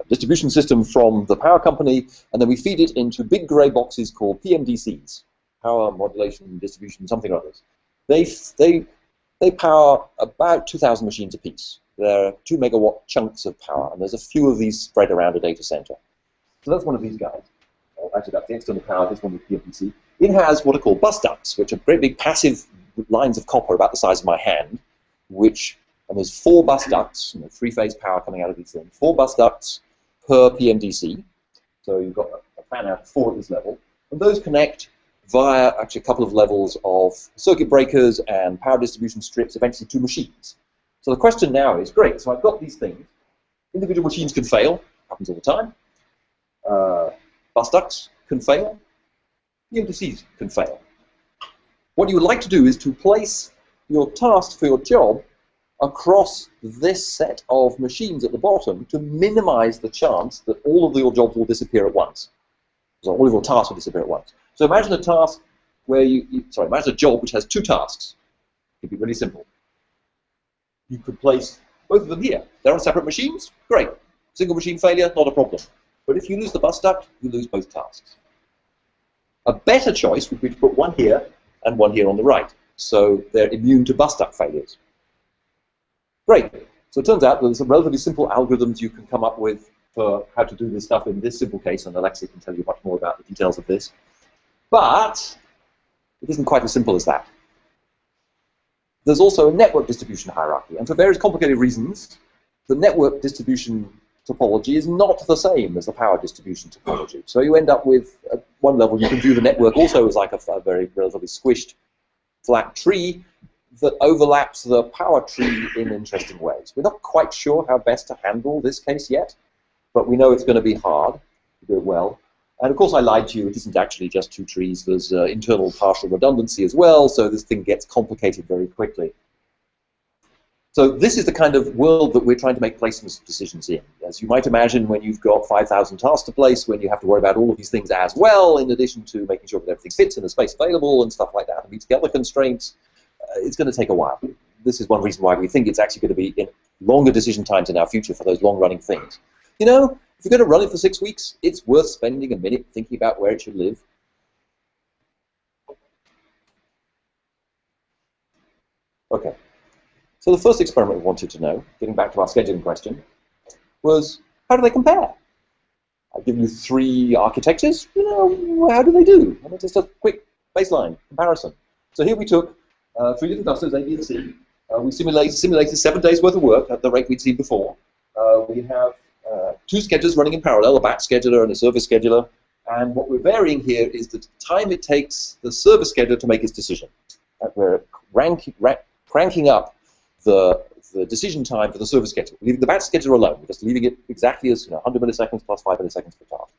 distribution system from the power company, and then we feed it into big gray boxes called PMDCs, power modulation distribution, something or others. They power about 2,000 machines apiece. They're 2 megawatt chunks of power, and there's a few of these spread around a data center. So that's one of these guys. Actually, that's the external power, this one with PMDC. It has what are called bus ducts, which are great big passive lines of copper about the size of my hand, and there's 4 bus ducts, 3-phase power coming out of these things, 4 bus ducts per PMDC. So you've got a fan out of 4 at this level, and those connect via actually a couple of levels of circuit breakers and power distribution strips, eventually to machines. So the question now is, great, so I've got these things. Individual machines can fail, happens all the time. Bus ducts can fail. PMDCs can fail. What you would like to do is to place your task for your job across this set of machines at the bottom to minimize the chance that all of your jobs will disappear at once. So all of your tasks will disappear at once. So imagine a task where imagine a job which has 2 tasks. It could be really simple. You could place both of them here. They're on separate machines, great. Single machine failure, not a problem. But if you lose the bus duct, you lose both tasks. A better choice would be to put one here and one here on the right, so they're immune to bus duct failures. Great. So it turns out that there's some relatively simple algorithms you can come up with for how to do this stuff in this simple case, and Alexia can tell you much more about the details of this. But it isn't quite as simple as that. There's also a network distribution hierarchy, and for various complicated reasons, the network distribution topology is not the same as the power distribution topology. So you end up with, at one level, you can view the network also as like a very relatively squished, flat tree that overlaps the power tree in interesting ways. We're not quite sure how best to handle this case yet, but we know it's going to be hard to do it well. And of course, I lied to you. It isn't actually just 2 trees. There's internal partial redundancy as well, so this thing gets complicated very quickly. So this is the kind of world that we're trying to make placement decisions in. As you might imagine, when you've got 5,000 tasks to place, when you have to worry about all of these things as well, in addition to making sure that everything fits in the space available and stuff like that, and meets other constraints, it's going to take a while. This is one reason why we think it's actually going to be in longer decision times in our future for those long-running things. You know, if you're going to run it for 6 weeks, it's worth spending a minute thinking about where it should live. Okay. So the first experiment we wanted to know, getting back to our scheduling question, was how do they compare? I've given you 3 architectures. You know, how do they do? And it's just a quick baseline comparison. So here we took 3 different clusters, A, B, and C. We simulated 7 days worth of work at the rate we'd seen before. We have 2 schedulers running in parallel, a batch scheduler and a service scheduler. And what we're varying here is the time it takes the service scheduler to make its decision. We're cranking up the decision time for the service scheduler, leaving the batch scheduler alone. We're just leaving it exactly as 100 milliseconds plus 5 milliseconds per task.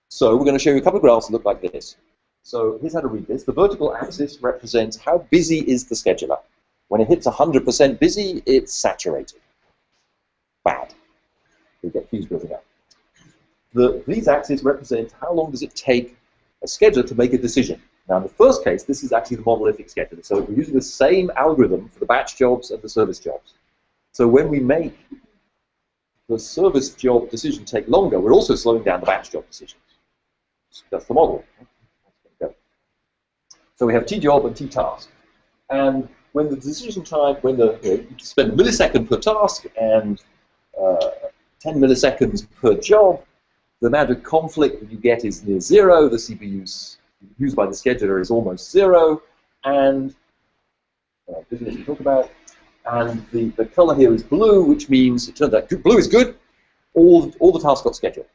So we're going to show you a couple of graphs that look like this. So here's how to read this. The vertical axis represents how busy is the scheduler. When it hits 100% busy, it's saturated. Bad. We get queues building up. These axes represent how long does it take a scheduler to make a decision. Now, in the first case, this is actually the monolithic scheduler. So we're using the same algorithm for the batch jobs and the service jobs. So when we make the service job decision take longer, we're also slowing down the batch job decisions. That's the model. So we have T job and T task. And when the decision time, you spend a millisecond per task and 10 milliseconds per job, the amount of conflict that you get is near 0. The CPU used by the scheduler is almost 0, and business we talk about. And the color here is blue, which means it turns out blue is good. All the tasks got scheduled.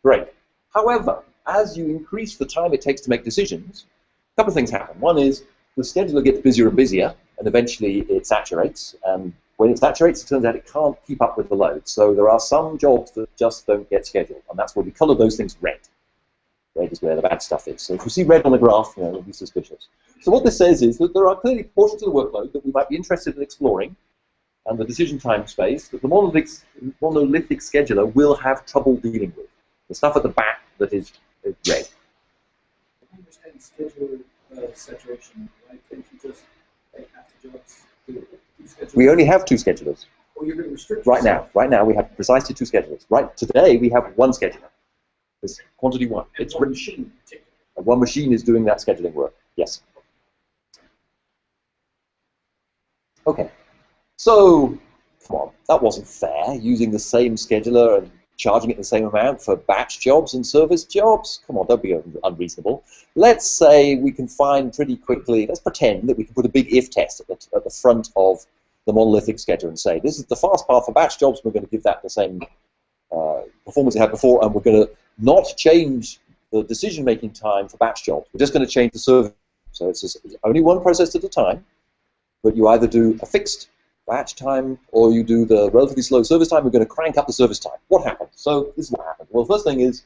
Great. However, as you increase the time it takes to make decisions, a couple of things happen. One is the scheduler gets busier and busier, and eventually it saturates. And when it saturates, it turns out it can't keep up with the load. So there are some jobs that just don't get scheduled, and that's where we color those things red. is where the bad stuff is. So if we see red on the graph, we'll be suspicious. So what this says is that there are clearly portions of the workload that we might be interested in exploring, and the decision time space that the monolithic scheduler will have trouble dealing with. The stuff at the back that is red. I understand scheduler saturation. Why can't you just make half the jobs do two schedulers? We only have 2 schedulers. Oh, you're going to restrict Right yourself. now. Right now we have precisely 2 schedulers. Right today we have 1 scheduler. It's quantity 1. It's one machine in particular. one machine is doing that scheduling work. Yes. Okay. So, come on, that wasn't fair, using the same scheduler and charging it the same amount for batch jobs and service jobs. Come on, don't be unreasonable. Let's say we can find pretty quickly, let's pretend that we can put a big if test at the front of the monolithic scheduler and say, this is the fast path for batch jobs, we're going to give that the same performance it had before, and we're going to not change the decision-making time for batch jobs. We're just going to change the service. So it's only one process at a time, but you either do a fixed batch time or you do the relatively slow service time. We're going to crank up the service time. What happens? So this is what happens. Well, the first thing is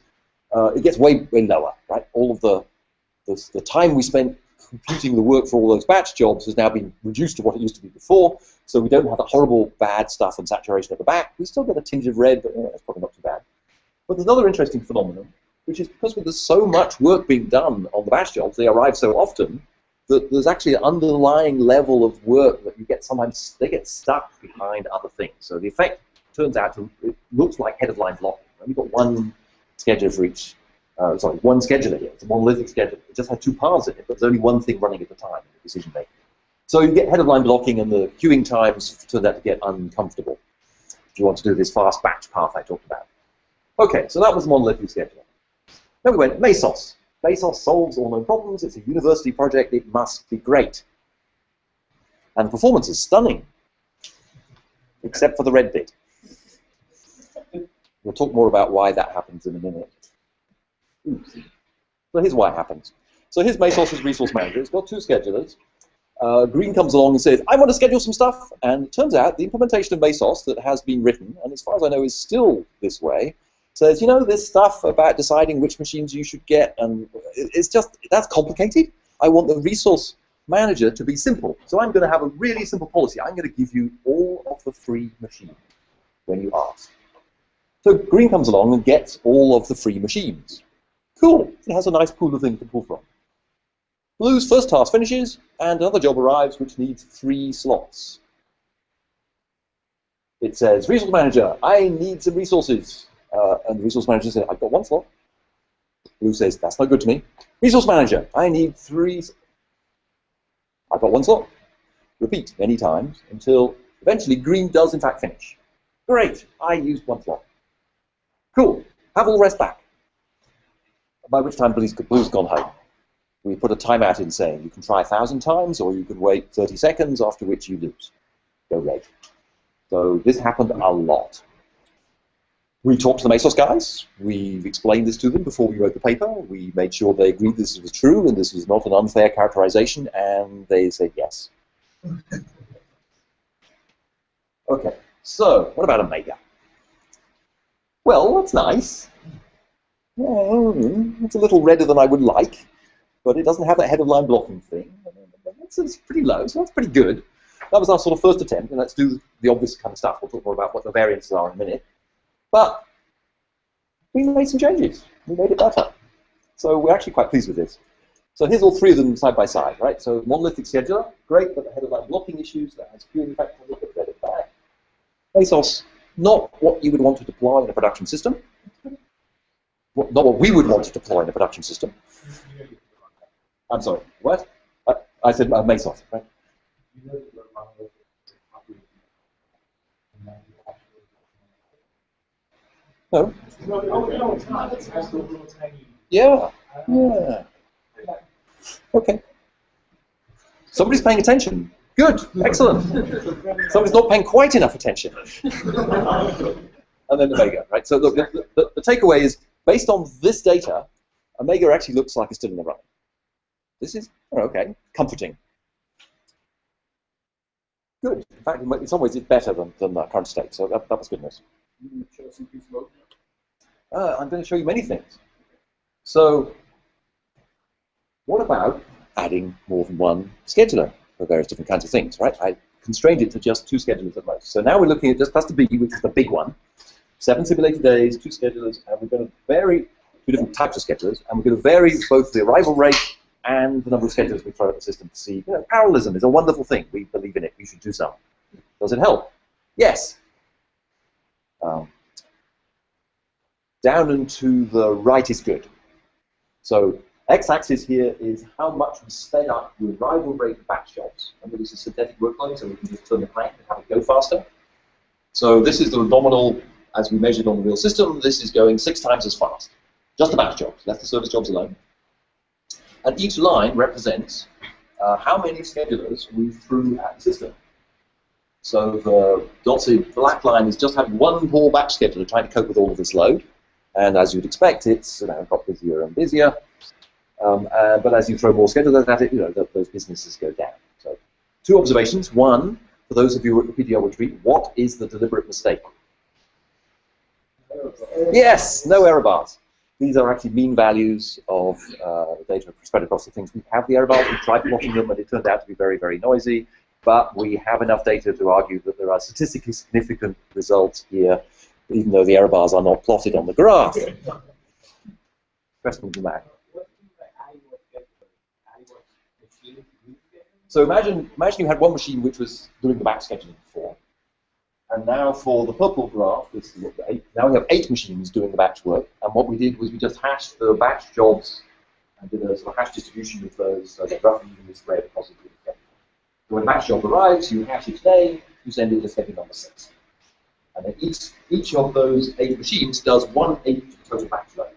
it gets way lower, right? All of the time we spent computing the work for all those batch jobs has now been reduced to what it used to be before, so we don't have the horrible bad stuff and saturation at the back. We still get a tinge of red, but that's probably not too bad. But there's another interesting phenomenon, which is because there's so much work being done on the batch jobs, they arrive so often, that there's actually an underlying level of work that you get sometimes, they get stuck behind other things. So the effect turns out to, it looks like head-of-line blocking. You've got one scheduler for each, one scheduler here. It's a monolithic scheduler. It just has 2 paths in it, but there's only one thing running at a time in the decision making. So you get head-of-line blocking, and the queuing times turn out to get uncomfortable if you want to do this fast batch path I talked about. Okay, so that was the monolithic scheduler. Then we went Mesos. Mesos solves all known problems. It's a university project. It must be great. And the performance is stunning, except for the red bit. We'll talk more about why that happens in a minute. Oops. So here's why it happens. So here's Mesos' resource manager. It's got 2 schedulers. Green comes along and says, I want to schedule some stuff. And it turns out the implementation of Mesos that has been written, and as far as I know is still this way, says, you know, this stuff about deciding which machines you should get, and it's just, that's complicated. I want the resource manager to be simple. So I'm going to have a really simple policy. I'm going to give you all of the free machines when you ask. So Green comes along and gets all of the free machines. Cool. It has a nice pool of things to pull from. Blue's first task finishes, and another job arrives which needs 3 slots. It says, resource manager, I need some resources. And the resource manager says, I've got 1 slot. Blue says, that's not good to me. Resource manager, I need 3. I've got 1 slot. Repeat many times until eventually Green does in fact finish. Great, I used 1 slot. Cool, have all the rest back. By which time Blue's gone home. We put a timeout in saying you can try 1,000 times or you can wait 30 seconds, after which you lose. Go red. So this happened a lot. We talked to the Mesos guys. We explained this to them before we wrote the paper. We made sure they agreed this was true and this was not an unfair characterization, and they said yes. Okay, so what about Omega? Well, that's nice. It's a little redder than I would like, but it doesn't have that head-of-line blocking thing. It's pretty low, so that's pretty good. That was our sort of first attempt, and let's do the obvious kind of stuff. We'll talk more about what the variances are in a minute. But we made some changes. We made it better. So we're actually quite pleased with this. So here's all 3 of them side by side, right? So monolithic scheduler, great, but the head-of-line blocking issues, that has queuing factor, look at red at back. Mesos, not what you would want to deploy in a production system. Not what we would want to deploy in a production system. I'm sorry, what? I said Mesos, right? No. Yeah. Yeah. Okay. Somebody's paying attention. Good. Excellent. Somebody's not paying quite enough attention. And then Omega, right? So look, the takeaway is, based on this data, Omega actually looks like it's still in the running. This is, okay, comforting. Good. In fact, in some ways, it's better than the current state. So that was good news. You can show some piece of I'm going to show you many things. So What about adding more than one scheduler for various different kinds of things, right? I constrained it to just 2 schedulers at most. So now we're looking at just cluster B, which is the big one. 7 simulated days, 2 schedulers, and we're going to vary 2 different types of schedulers, and we're going to vary both the arrival rate and the number of schedulers we throw at the system to see. You know, parallelism is a wonderful thing. We believe in it. We should do some. Does it help? Yes. Down and to the right is good. So x-axis here is how much we sped up the arrival rate of batch jobs. Remember, this is synthetic workload, so we can just turn the crank and have it go faster. So this is the nominal, as we measured on the real system. This is going 6 times as fast. Just the batch jobs, left the service jobs alone. And each line represents how many schedulers we threw at the system. So the dotted black line is just having one poor batch scheduler trying to cope with all of this load. And as you'd expect, it's got busier and busier. But as you throw more schedulers at it, those businesses go down. So 2 observations. One, for those of you at the PDL retreat, what is the deliberate mistake? Yes, no error bars. These are actually mean values of data spread across the things. We have the error bars, we tried plotting them, and it turned out to be very, very noisy. But we have enough data to argue that there are statistically significant results here, even though the error bars are not plotted on the graph. Question from Mac. So imagine you had one machine which was doing the back scheduling before. And now for the purple graph, this is now we have 8 machines doing the batch work. And what we did was we just hashed the batch jobs and did a sort of hash distribution of those so they're roughly evenly spread across the group. So when a batch job arrives, you hash its name, you send it to schedule number 6. And then each of those 8 machines does 1/8 of the total batch load.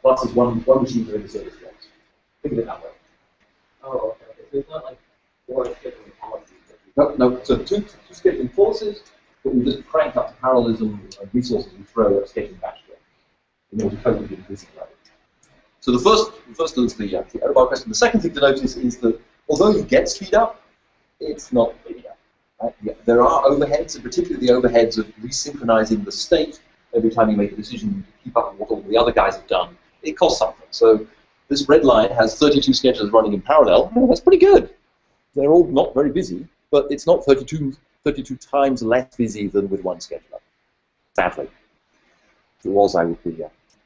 Plus is one machine doing the service jobs. Think of it that way. Oh, okay. So it's not like 4 scheduling policies. No. So 2 scheduling policies, but we just crank up the parallelism of resources we throw at scheduling batch jobs in order to cope with the increasing load. So the first is the error bar question. The second thing to notice is that although you get speed up, it's not linear. Right? Yeah, there are overheads, and particularly the overheads of resynchronizing the state every time you make a decision to keep up with what all the other guys have done. It costs something. So this red line has 32 schedulers running in parallel. Oh, that's pretty good. They're all not very busy, but it's not 32 times less busy than with one scheduler. Sadly. If it was, I would be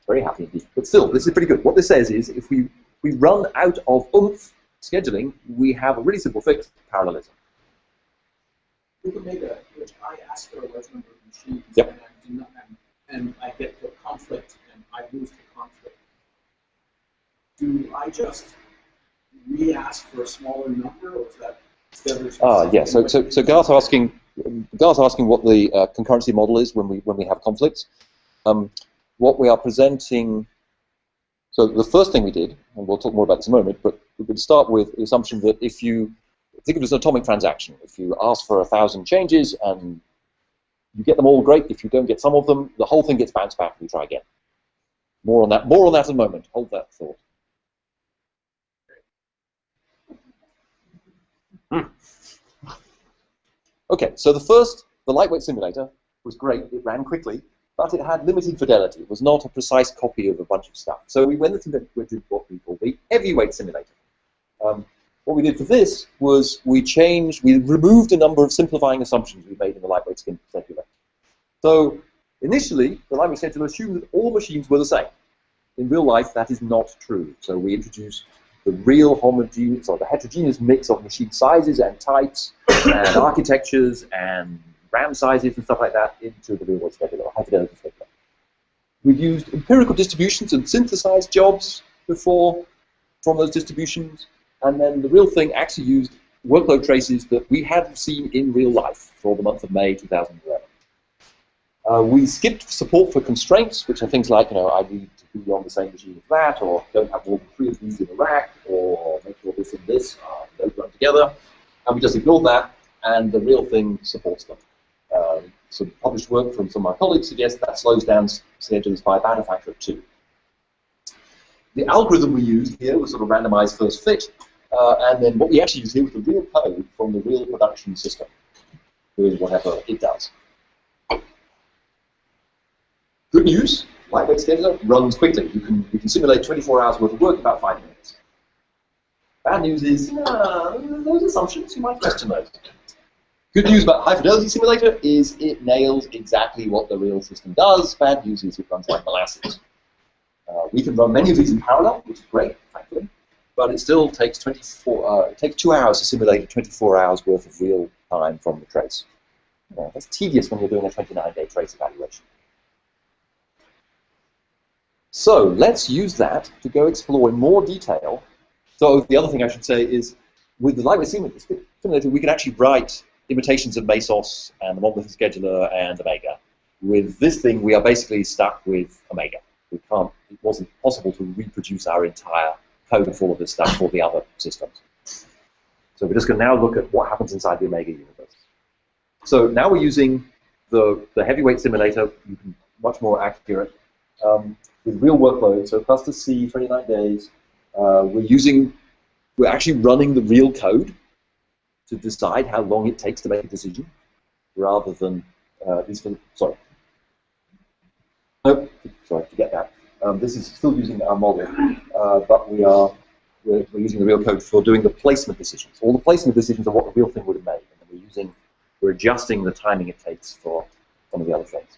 very happy indeed. But still, this is pretty good. What this says is if we run out of oomph scheduling, we have a really simple fix, parallelism. We can make a, which I ask for a large number of machines, yep. And I do not, and I get to a conflict, and I lose the conflict. Do I just re-ask for a smaller number, or is that yeah. So Garth's asking what the concurrency model is when we have conflicts. What we are presenting. So the first thing we did, and we'll talk more about this in a moment, but we would start with the assumption that if you think of it as an atomic transaction, if you ask for 1,000 changes and you get them all, great. If you don't get some of them, the whole thing gets bounced back and we try again. More on that in a moment. Hold that thought. Okay, so the lightweight simulator was great. It ran quickly, but it had limited fidelity. It was not a precise copy of a bunch of stuff. So we went into what we call the heavyweight simulator. What we did for this was we removed a number of simplifying assumptions we made in the lightweight scheduler. So initially, the lightweight scheduler assumed that all machines were the same. In real life, that is not true. So we introduced the real homogeneous, or the heterogeneous mix of machine sizes and types and architectures and RAM sizes and stuff like that into the real-world scheduler, high fidelity scheduler. We've used empirical distributions and synthesized jobs before from those distributions, and then the real thing actually used workload traces that we had seen in real life for the month of May 2011. We skipped support for constraints, which are things like, I need to be on the same machine as that, or don't have more than 3 of these in a rack, or make sure this and this don't run together. And we just ignored that, and the real thing supports them. Some published work from some of my colleagues suggests that slows down schedules by about a factor of 2. The algorithm we used here was sort of randomized first fit, and then what we actually used here was the real code from the real production system, doing whatever it does. Good news, Lightweight scheduler runs quickly. You can simulate 24 hours worth of work in about 5 minutes. Bad news is, those assumptions, you might question those. Good news about high fidelity simulator is it nails exactly what the real system does. Bad news is it runs like molasses. We can run many of these in parallel, which is great, frankly, but it still takes 2 hours to simulate 24 hours worth of real time from the trace. That's tedious when you're doing a 29-day trace evaluation. So let's use that to go explore in more detail. So the other thing I should say is, with the lightweight simulator, we can actually write imitations of Mesos and the monolithic scheduler and Omega. With this thing, we are basically stuck with Omega. It wasn't possible to reproduce our entire code for all of this stuff for the other systems. So we're just going to now look at what happens inside the Omega universe. So now we're using the heavyweight simulator, much more accurate, with real workloads. So cluster C, 29 days. We're actually running the real code to decide how long it takes to make a decision, rather than sorry, forget that. This is still using our model, but we're using the real code for doing the placement decisions. All the placement decisions are what the real thing would have made, and we're adjusting the timing it takes for some of the other things.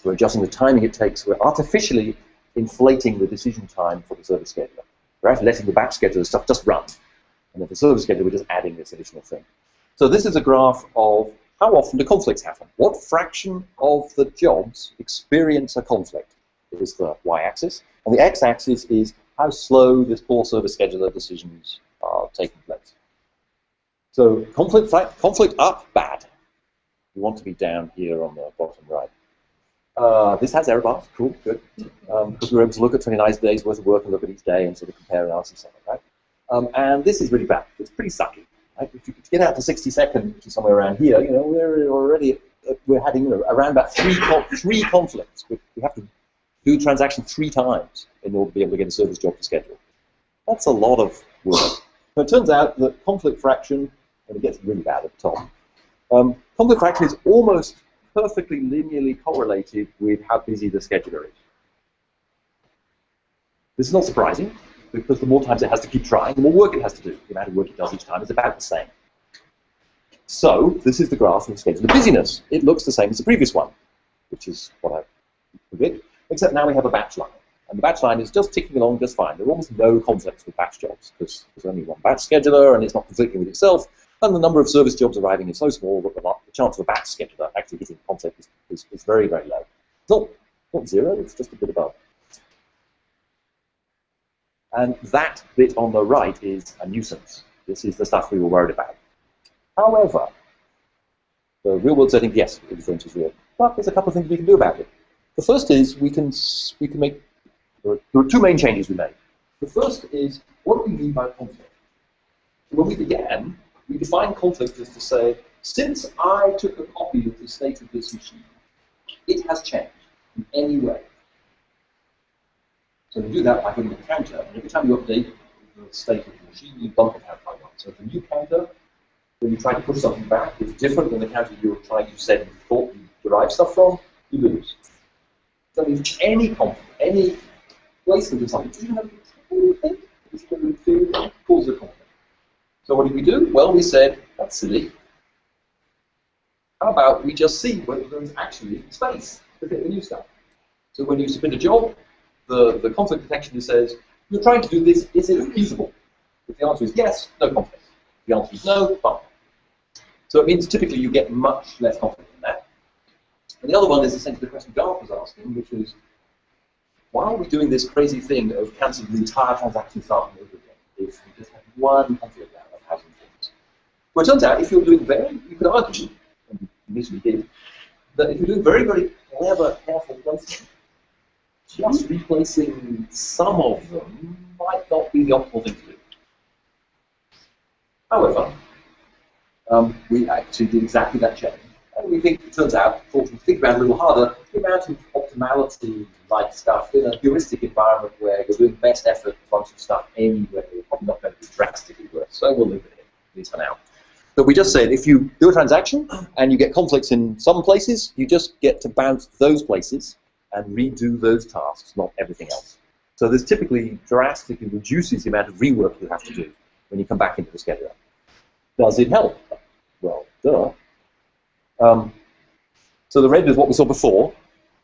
We're adjusting the timing it takes. We're artificially inflating the decision time for the service scheduler. We're actually letting the batch scheduler stuff just run. And then the service scheduler, we're just adding this additional thing. So this is a graph of how often do conflicts happen. What fraction of the jobs experience a conflict is the y-axis. And the x-axis is how slow this poor service scheduler decisions are taking place. So conflict up, bad. We want to be down here on the bottom right. This has error bars, cool, good. Because we're able to look at 29 days worth of work and look at each day and sort of compare analysis stuff like that. And this is really bad. It's pretty sucky. Right? If you get out to 60 seconds, which is somewhere around here, we're having around about three conflicts. We have to do the transaction 3 times in order to be able to get a service job to schedule. That's a lot of work. So it turns out that conflict fraction, and it gets really bad at the top, conflict fraction is almost perfectly linearly correlated with how busy the scheduler is. This is not surprising, because the more times it has to keep trying, the more work it has to do. The amount of work it does each time is about the same. So this is the graph of scheduler busyness. It looks the same as the previous one, which is what I predict, except now we have a batch line. And the batch line is just ticking along just fine. There are almost no conflicts with batch jobs, because there's only one batch scheduler, and it's not conflicting with itself. And the number of service jobs arriving is so small that the chance of a batch scheduler actually hitting conflict is very, very low. It's not zero, it's just a bit above. And that bit on the right is a nuisance. This is the stuff we were worried about. However, the real world setting, yes, inference is real. But there's a couple of things we can do about it. The first is we can make, there are 2 main changes we made. The first is, what do we mean by conflict? When we began, we define conflict as to say, since I took a copy of the state of this machine, it has changed in any way. So we do that by putting a counter, and every time you update the state of the machine, you bump it out by 1. So the new counter, when you try to push something back, is different than the counter you said you thought you derived stuff from, you lose. So if any conflict, any placement of something, even a little thing, it's going to cause a conflict. So what did we do? Well, we said, that's silly. How about we just see whether there is actually space to fit the new stuff? So when you submit a job, the conflict detection says, you're trying to do this, is it feasible? If the answer is yes, no conflict. If the answer is no, fine. So it means typically you get much less conflict than that. And the other one is essentially the question Garth was asking, which is, why are we doing this crazy thing of cancelling the entire transaction starting over again if we just have one conflict out of having things? Well, it turns out if you're doing you could argue, and you initially did, that if you're doing very, very clever, careful placement, just replacing some of them might not be the optimal thing to do. However, we actually did exactly that change. And we think, it turns out, if we think about it a little harder, the amount of optimality-like stuff in a heuristic environment where you're doing best effort function stuff anywhere, you're probably not going to be drastically worse. So we'll leave it in, at least for now. But we just said, if you do a transaction and you get conflicts in some places, you just get to bounce those places and redo those tasks, not everything else. So this typically drastically reduces the amount of rework you have to do when you come back into the scheduler. Does it help? Well, duh. So the red is what we saw before.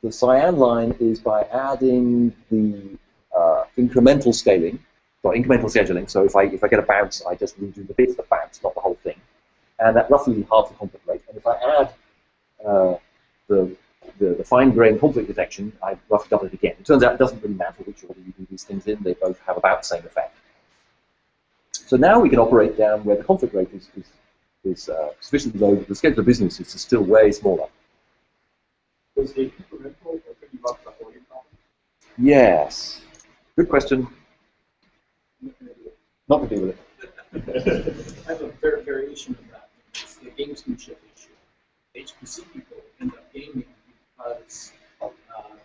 The cyan line is by adding the incremental scaling, or incremental scheduling. So if I get a bounce, I just redo the bits that bounce, not the whole thing. And that roughly halves the conflict rate. And if I add the fine-grained conflict detection, I roughly double it again. It turns out it doesn't really matter which order you do these things in. They both have about the same effect. So now we can operate down where the conflict rate is sufficiently low that the scheduler business is still way smaller. Was the incremental or pretty much the whole problem? Yes. Good question. Not going to deal with it. I have a variation of that. It's the gamesmanship issue. HPC people end up gaming because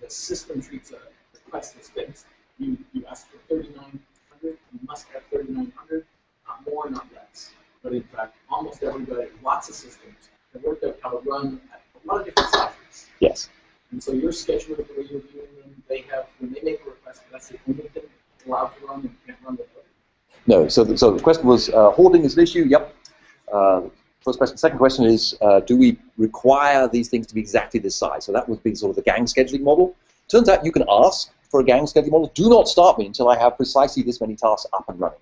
the system treats a request as fixed. You ask for 3,900, you must have 3,900, not more, not less. But in fact, almost everybody, lots of systems, have worked out how to run at a lot of different sizes. Yes. And so your scheduler, the way you're viewing them, they have, when they make a request, that's the only thing allowed to run, and you can't run the other. No. So the question was, hoarding is an issue? Yep. First question. Second question is, do we require these things to be exactly this size? So that would be sort of the gang scheduling model. Turns out you can ask for a gang scheduling model. Do not start me until I have precisely this many tasks up and running.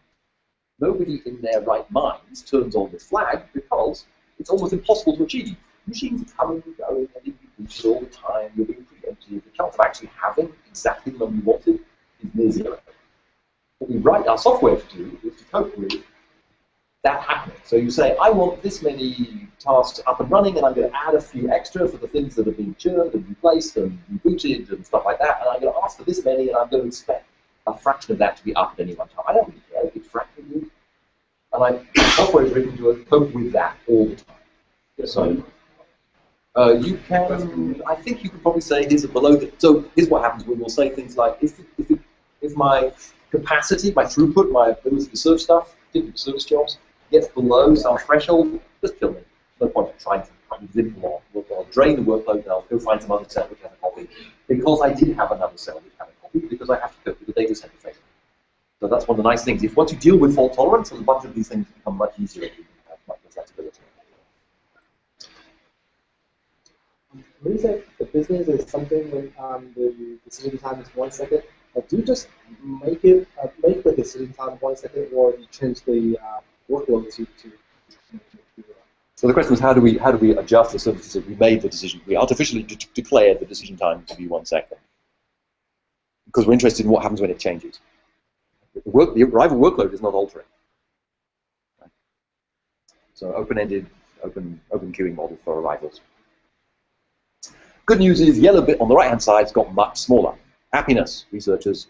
Nobody in their right minds turns on this flag because it's almost impossible to achieve. Machines are coming and going, and you boost all the time. You're being preemptive. The chance of actually having exactly the number you wanted is near zero. What we write our software to do is to cope with that happening. So you say, I want this many tasks up and running, and I'm going to add a few extra for the things that have been churned and replaced and rebooted and stuff like that, and I'm going to ask for this many, and I'm going to expect a fraction of that to be up at any one time. I don't really care if it's fractionally. And software is written to cope with that all the time. So you can, I think you could probably say, here's a below. So here's what happens when we'll say things like, if my capacity, my throughput, my ability to serve stuff, particularly service jobs, gets below some threshold, just kill me. No point in trying to limp along. I'll drain the workload and I'll go find some other cell which has a copy. Because I did have another cell which had a copy, because I have to cope with the data center failure. So that's one of the nice things. If once you deal with fault tolerance, a bunch of these things become much easier and you have much more flexibility. When you say the business is something when the decision time is 1 second, do you just make it make the decision time 1 second, or you change the workload to So the question was, how do we adjust the services if we made the decision? We artificially declared the decision time to be 1 second because we're interested in what happens when it changes. The arrival workload is not altering. So open-ended, open queuing model for arrivals. Good news is yellow bit on the right-hand side has got much smaller. Happiness, researchers,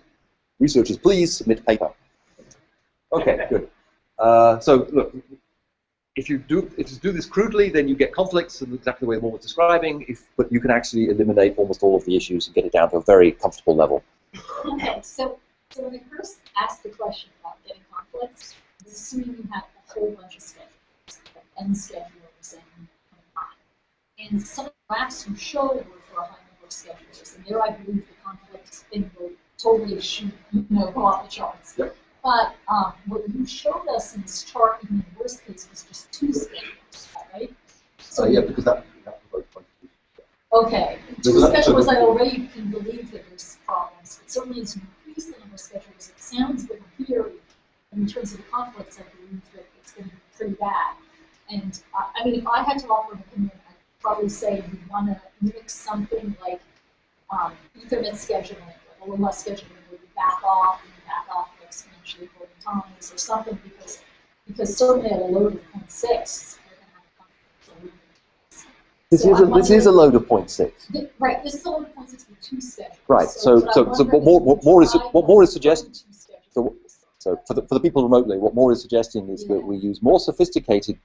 please submit paper. Okay, good. So look, if you do this crudely, then you get conflicts in exactly the way Moore was describing. But you can actually eliminate almost all of the issues and get it down to a very comfortable level. Okay, so when I first asked the question about getting conflicts, I was assuming you had a whole bunch of schedules, and schedulers and time. And some of the graphs you showed were for a high number of schedulers, and there I believe the conflicts thing will totally go off the charts. Yep. But what you showed us in this chart, even in the worst case, was just 2 schedulers, right? So Yeah, because that was both. okay, 2 schedulers, I already can believe that there's problems, but certainly as you increase the number of schedulers, it sounds good in theory, and in terms of the conflicts, I believe that it's going to be pretty bad. And I mean, if I had to offer an opinion, I'd probably say you want to mix something like Ethernet scheduling, like a little less scheduling, where you back off exponentially over times or something, because certainly at a load of 0.6, you're going to have conflicts. This is a load of 0.6. Right, this is a load of 0.6 with 2 schedules. Right. So what Moore is suggesting. So for the people remotely, what Moore is suggesting is that we use more sophisticated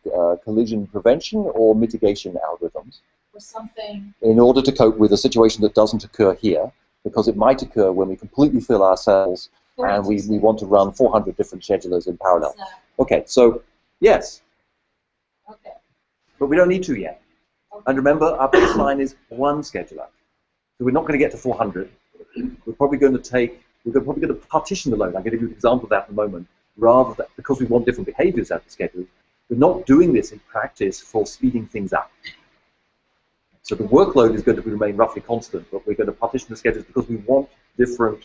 collision prevention or mitigation algorithms or something in order to cope with a situation that doesn't occur here, because it might occur when we completely fill our cells and we want to run 400 different schedulers in parallel. Exactly. Okay, so yes. Okay. But we don't need to yet. Okay. And remember, our baseline is 1 scheduler. So we're not going to get to 400. We're probably going to partition the load. I'm going to give you an example of that in a moment. Rather than, because we want different behaviors out of the schedule, we're not doing this in practice for speeding things up. So the workload is going to remain roughly constant, but we're going to partition the schedules because we want different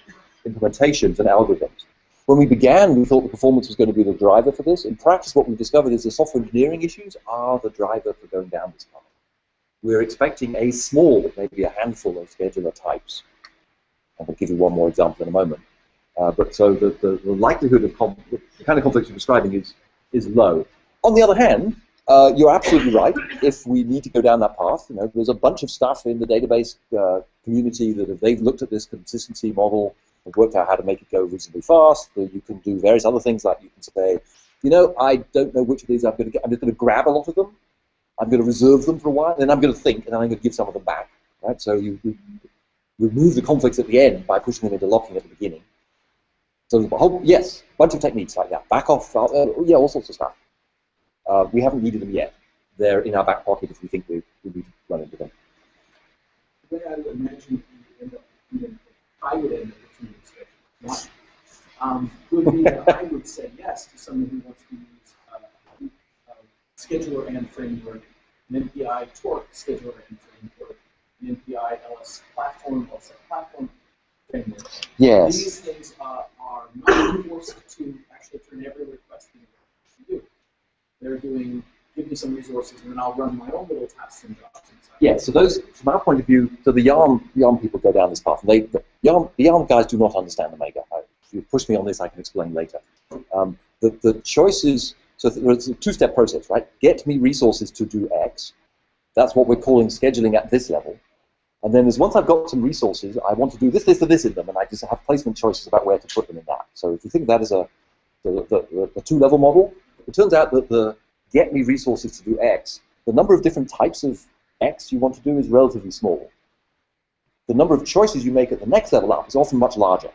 implementations and algorithms. When we began, we thought the performance was going to be the driver for this. In practice, what we discovered is the software engineering issues are the driver for going down this path. We're expecting a small, maybe a handful of scheduler types. I'll give you one more example in a moment. But so the likelihood of the kind of conflict you're describing is low. On the other hand, you're absolutely right. If we need to go down that path, there's a bunch of stuff in the database community that they've looked at this consistency model and worked out how to make it go reasonably fast. You can do various other things, like you can say, I don't know which of these I'm going to get. I'm just going to grab a lot of them. I'm going to reserve them for a while, and then I'm going to think, and then I'm going to give some of them back. Right? So you remove the conflicts at the end by pushing them into locking at the beginning. So yes, a bunch of techniques like that. Back off, yeah, all sorts of stuff. We haven't needed them yet. They're in our back pocket if we think we need to run into them. The way I would imagine I would end up between schedules. Would be that I would say yes to someone who wants to use scheduler and framework, an MPI torque scheduler and framework, an MPI LS platform framework. Yes. These things are not forced to actually turn every request into what you do. They're doing, give me some resources, and then I'll run my own little tasks and jobs inside. Yeah, so those, from our point of view, so the Yarn people go down this path. And the Yarn guys do not understand the Mega. If you push me on this, I can explain later. The choices, so it's a two-step process, right? Get me resources to do X. That's what we're calling scheduling at this level. And then once I've got some resources, I want to do this, this, or this in them, and I just have placement choices about where to put them in that. So if you think of that as the two-level model, it turns out that the get me resources to do X, the number of different types of X you want to do is relatively small. The number of choices you make at the next level up is often much larger.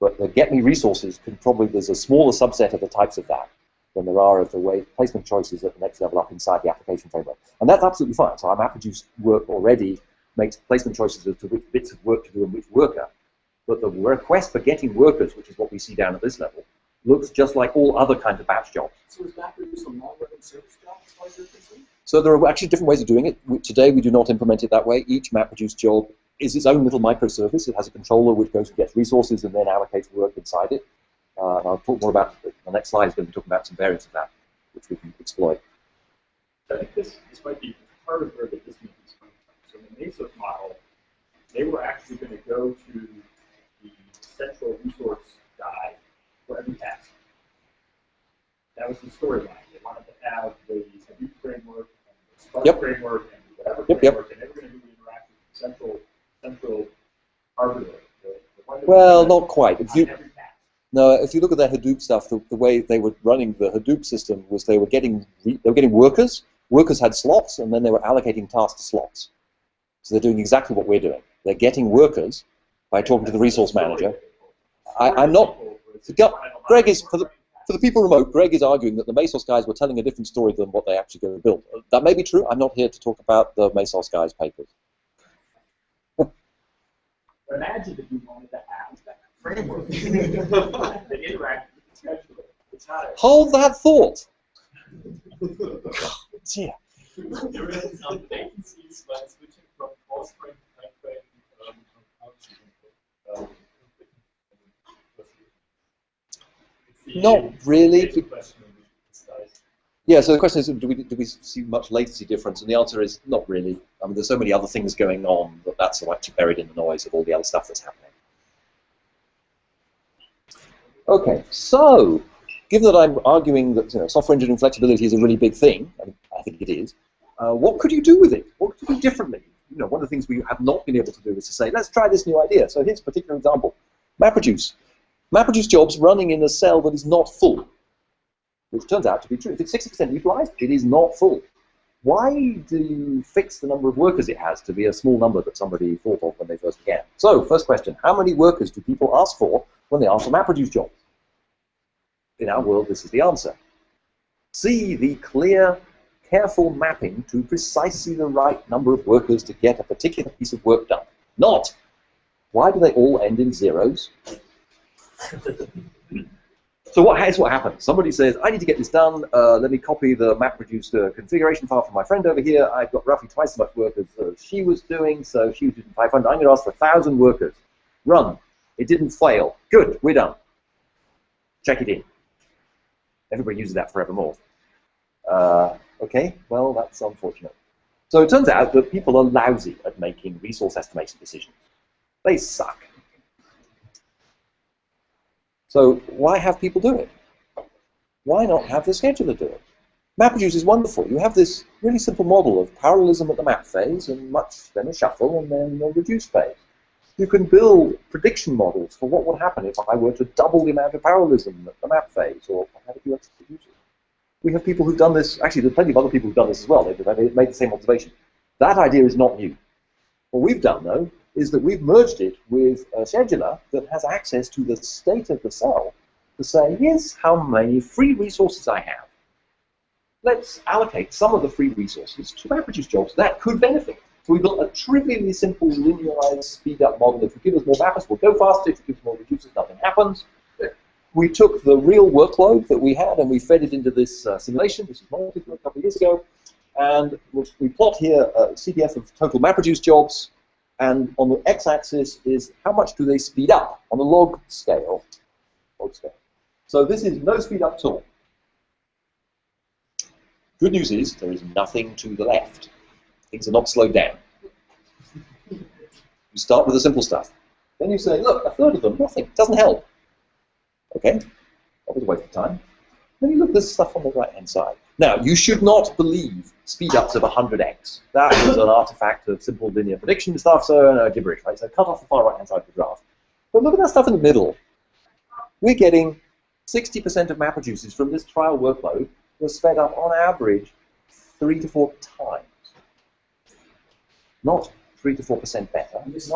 But the get me resources there's a smaller subset of the types of that than there are of the way placement choices at the next level up inside the application framework. And that's absolutely fine. So our MapReduce work already makes placement choices as to which bits of work to do and which worker. But the request for getting workers, which is what we see down at this level, looks just like all other kinds of batch jobs. So is MapReduce a long-running service job as far as you're concerned? So there are actually different ways of doing it. Today we do not implement it that way. Each MapReduce job is its own little microservice. It has a controller which goes and gets resources and then allocates work inside it. And I'll talk more about it. The next slide is going to be talking about some variants of that, which we can exploit. I think this might be part of where the disconnect is coming from. So in the Mesos model, they were actually going to go to the central resource guy for every task. That was the storyline. They wanted to have the Hadoop framework and the Spark framework and whatever framework, and they were going to do the interaction with the central arbiter. Well, not quite. No, if you look at their Hadoop stuff, the way they were running the Hadoop system was they were getting workers. Workers had slots, and then they were allocating tasks to slots. So they're doing exactly what we're doing. They're getting workers by talking to the resource manager. I'm not. Greg is for the people remote. Greg is arguing that the Mesos guys were telling a different story than what they actually going to build. That may be true. I'm not here to talk about the Mesos guys' papers. Imagine if you wanted to have that framework that interacts with the scheduler. It's not Hold that thought. Dear. There is some vacancies when switching from false frame to time frame. Not really. Yeah, so the question is, do we see much latency difference? And the answer is not really. I mean, there's so many other things going on that that's actually buried in the noise of all the other stuff that's happening. Okay, so given that I'm arguing that software engineering flexibility is a really big thing, and I think it is, what could you do with it? What could you do differently? One of the things we have not been able to do is to say, let's try this new idea. So here's a particular example. MapReduce. MapReduce jobs running in a cell that is not full, which turns out to be true. If it's 60% utilized, it is not full. Why do you fix the number of workers it has to be a small number that somebody thought of when they first began? So, first question, how many workers do people ask for when they ask for MapReduce jobs? In our world, this is the answer. C, the clear, careful mapping to precisely the right number of workers to get a particular piece of work done. Not. Why do they all end in zeros? So here's what happens. Somebody says, I need to get this done. Let me copy the MapReduced configuration file from my friend over here. I've got roughly twice as much work as she was doing, so she was doing 500. I'm going to ask for 1,000 workers. Run. It didn't fail. Good, we're done. Check it in. Everybody uses that forevermore. Okay, well, that's unfortunate. So it turns out that people are lousy at making resource estimation decisions. They suck. So why have people do it? Why not have the scheduler do it? MapReduce is wonderful. You have this really simple model of parallelism at the map phase, and then a shuffle, and then a reduce phase. You can build prediction models for what would happen if I were to double the amount of parallelism at the map phase, or have a few extra producers. We have people who've done this. Actually, there's plenty of other people who've done this as well. They've made the same observation. That idea is not new. What we've done, though, is that we've merged it with a scheduler that has access to the state of the cell to say, here's how many free resources I have. Let's allocate some of the free resources to MapReduce jobs that could benefit. So we built a trivially simple linearized speed-up model. If you give us more mappers, we'll go faster. If you give us more reducers, nothing happens. We took the real workload that we had and we fed it into this simulation. This was monolithic a couple of years ago. And we plot here a CDF of total MapReduce jobs. And on the x-axis is how much do they speed up on a log scale. So this is no speed up at all. Good news is there is nothing to the left. Things are not slowed down. You start with the simple stuff. Then you say, look, a third of them, nothing, doesn't help. Okay, that was a waste of time. Then you look at this stuff on the right-hand side. Now, you should not believe speed-ups of 100x. That is an artifact of simple linear prediction stuff, so gibberish, right? So cut off the far right-hand side of the graph. But look at that stuff in the middle. We're getting 60% of MapReduces from this trial workload was sped up on average 3 to 4 times. Not 3 to 4% better. This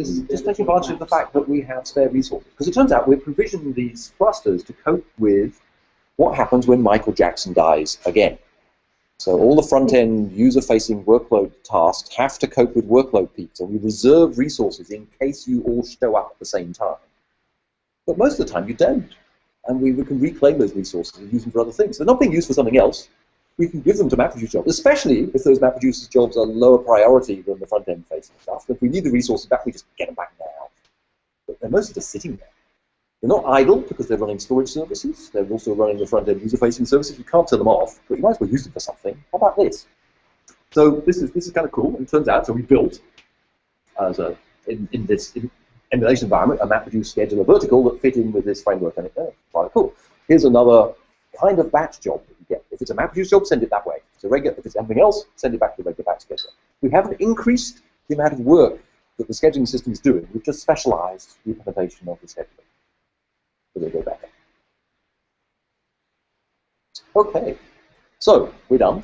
is just taking advantage of the fact that we have spare resources. Because it turns out we're provisioning these clusters to cope with what happens when Michael Jackson dies again. So all the front-end user-facing workload tasks have to cope with workload peaks, and we reserve resources in case you all show up at the same time. But most of the time you don't. And we can reclaim those resources and use them for other things. They're not being used for something else. We can give them to MapReduce jobs, especially if those MapReduce jobs are lower priority than the front-end facing stuff. If we need the resources back, we just get them back now. But they're mostly just sitting there. They're not idle because they're running storage services. They're also running the front-end user-facing services. You can't turn them off, but you might as well use them for something. How about this? So this is kind of cool. And it turns out, so we built in this emulation environment a MapReduce scheduler vertical that fit in with this framework, and it's quite cool. Here's another kind of batch job that you get. If it's a MapReduce job, send it that way. If it's anything else, send it back to the regular batch scheduler. We haven't increased the amount of work that the scheduling system is doing. We've just specialized the implementation of the scheduler. So they go back. Okay, so we're done,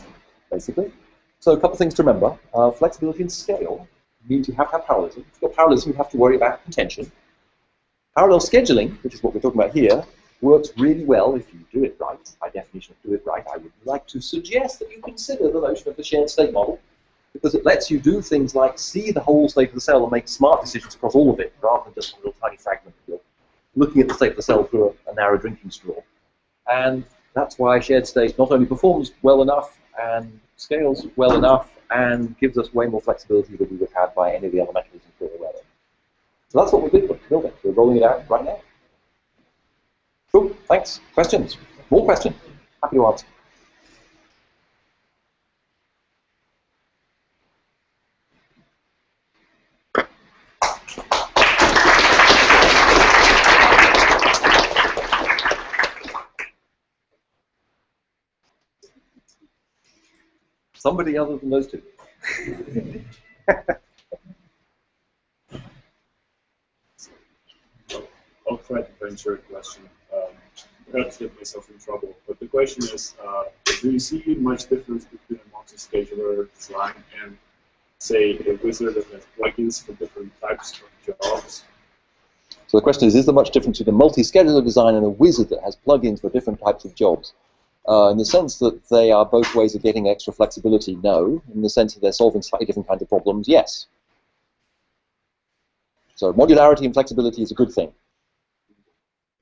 basically. So a couple of things to remember. Flexibility and scale means you have to have parallelism. If you've got parallelism, you have to worry about contention. Parallel scheduling, which is what we're talking about here, works really well if you do it right. By definition, do it right. I would like to suggest that you consider the notion of the shared state model, because it lets you do things like see the whole state of the cell and make smart decisions across all of it, rather than just a little tiny fragment of it. Looking at the state of the cell through a narrow drinking straw. And that's why shared state not only performs well enough and scales well enough and gives us way more flexibility than we would have by any of the other mechanisms we're aware of. So that's what we're building. We're rolling it out right now. Cool, thanks. Questions? More questions? Happy to answer. Somebody other than those two. I'll try to answer a question. Perhaps get myself in trouble. But the question is, do you see much difference between a multi-scheduler design and, say, a wizard that has plugins for different types of jobs? So the question is there much difference between a multi-scheduler design and a wizard that has plugins for different types of jobs? In the sense that they are both ways of getting extra flexibility, no. In the sense that they're solving slightly different kinds of problems, yes. So modularity and flexibility is a good thing.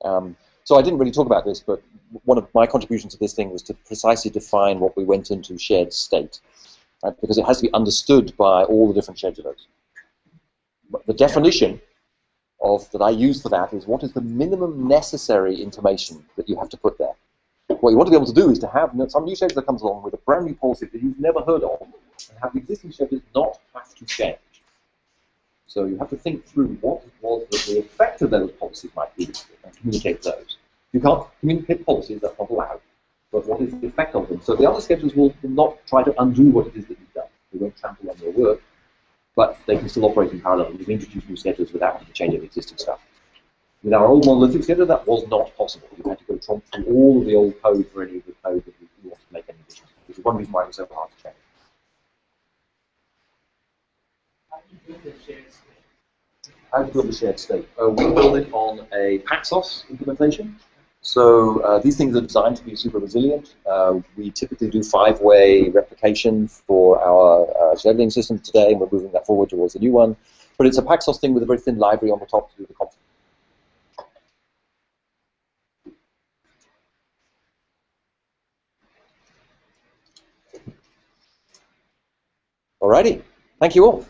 So I didn't really talk about this, but one of my contributions to this thing was to precisely define what we went into shared state, right? Because it has to be understood by all the different schedulers. But the definition that I use for that is what is the minimum necessary information that you have to put there. What you want to be able to do is to have some new scheduler comes along with a brand new policy that you've never heard of, and have the existing schedulers not have to change. So you have to think through what was the effect of those policies might be and communicate those. You can't communicate policies, that's not allowed, but what is the effect of them? So the other schedulers will not try to undo what it is that you've done. They won't trample on your work, but they can still operate in parallel. You can introduce new schedulers without having to change any existing stuff. With our old monolithic scheduler, that was not possible. You had to go tromp through all of the old code for any of the code that you wanted to make any additions, which is one reason why it was so hard to change. How do you build a shared state? We build it on a Paxos implementation. So these things are designed to be super resilient. We typically do 5-way replication for our scheduling system today, and we're moving that forward towards the new one. But it's a Paxos thing with a very thin library on the top to do the config. Alrighty, thank you all.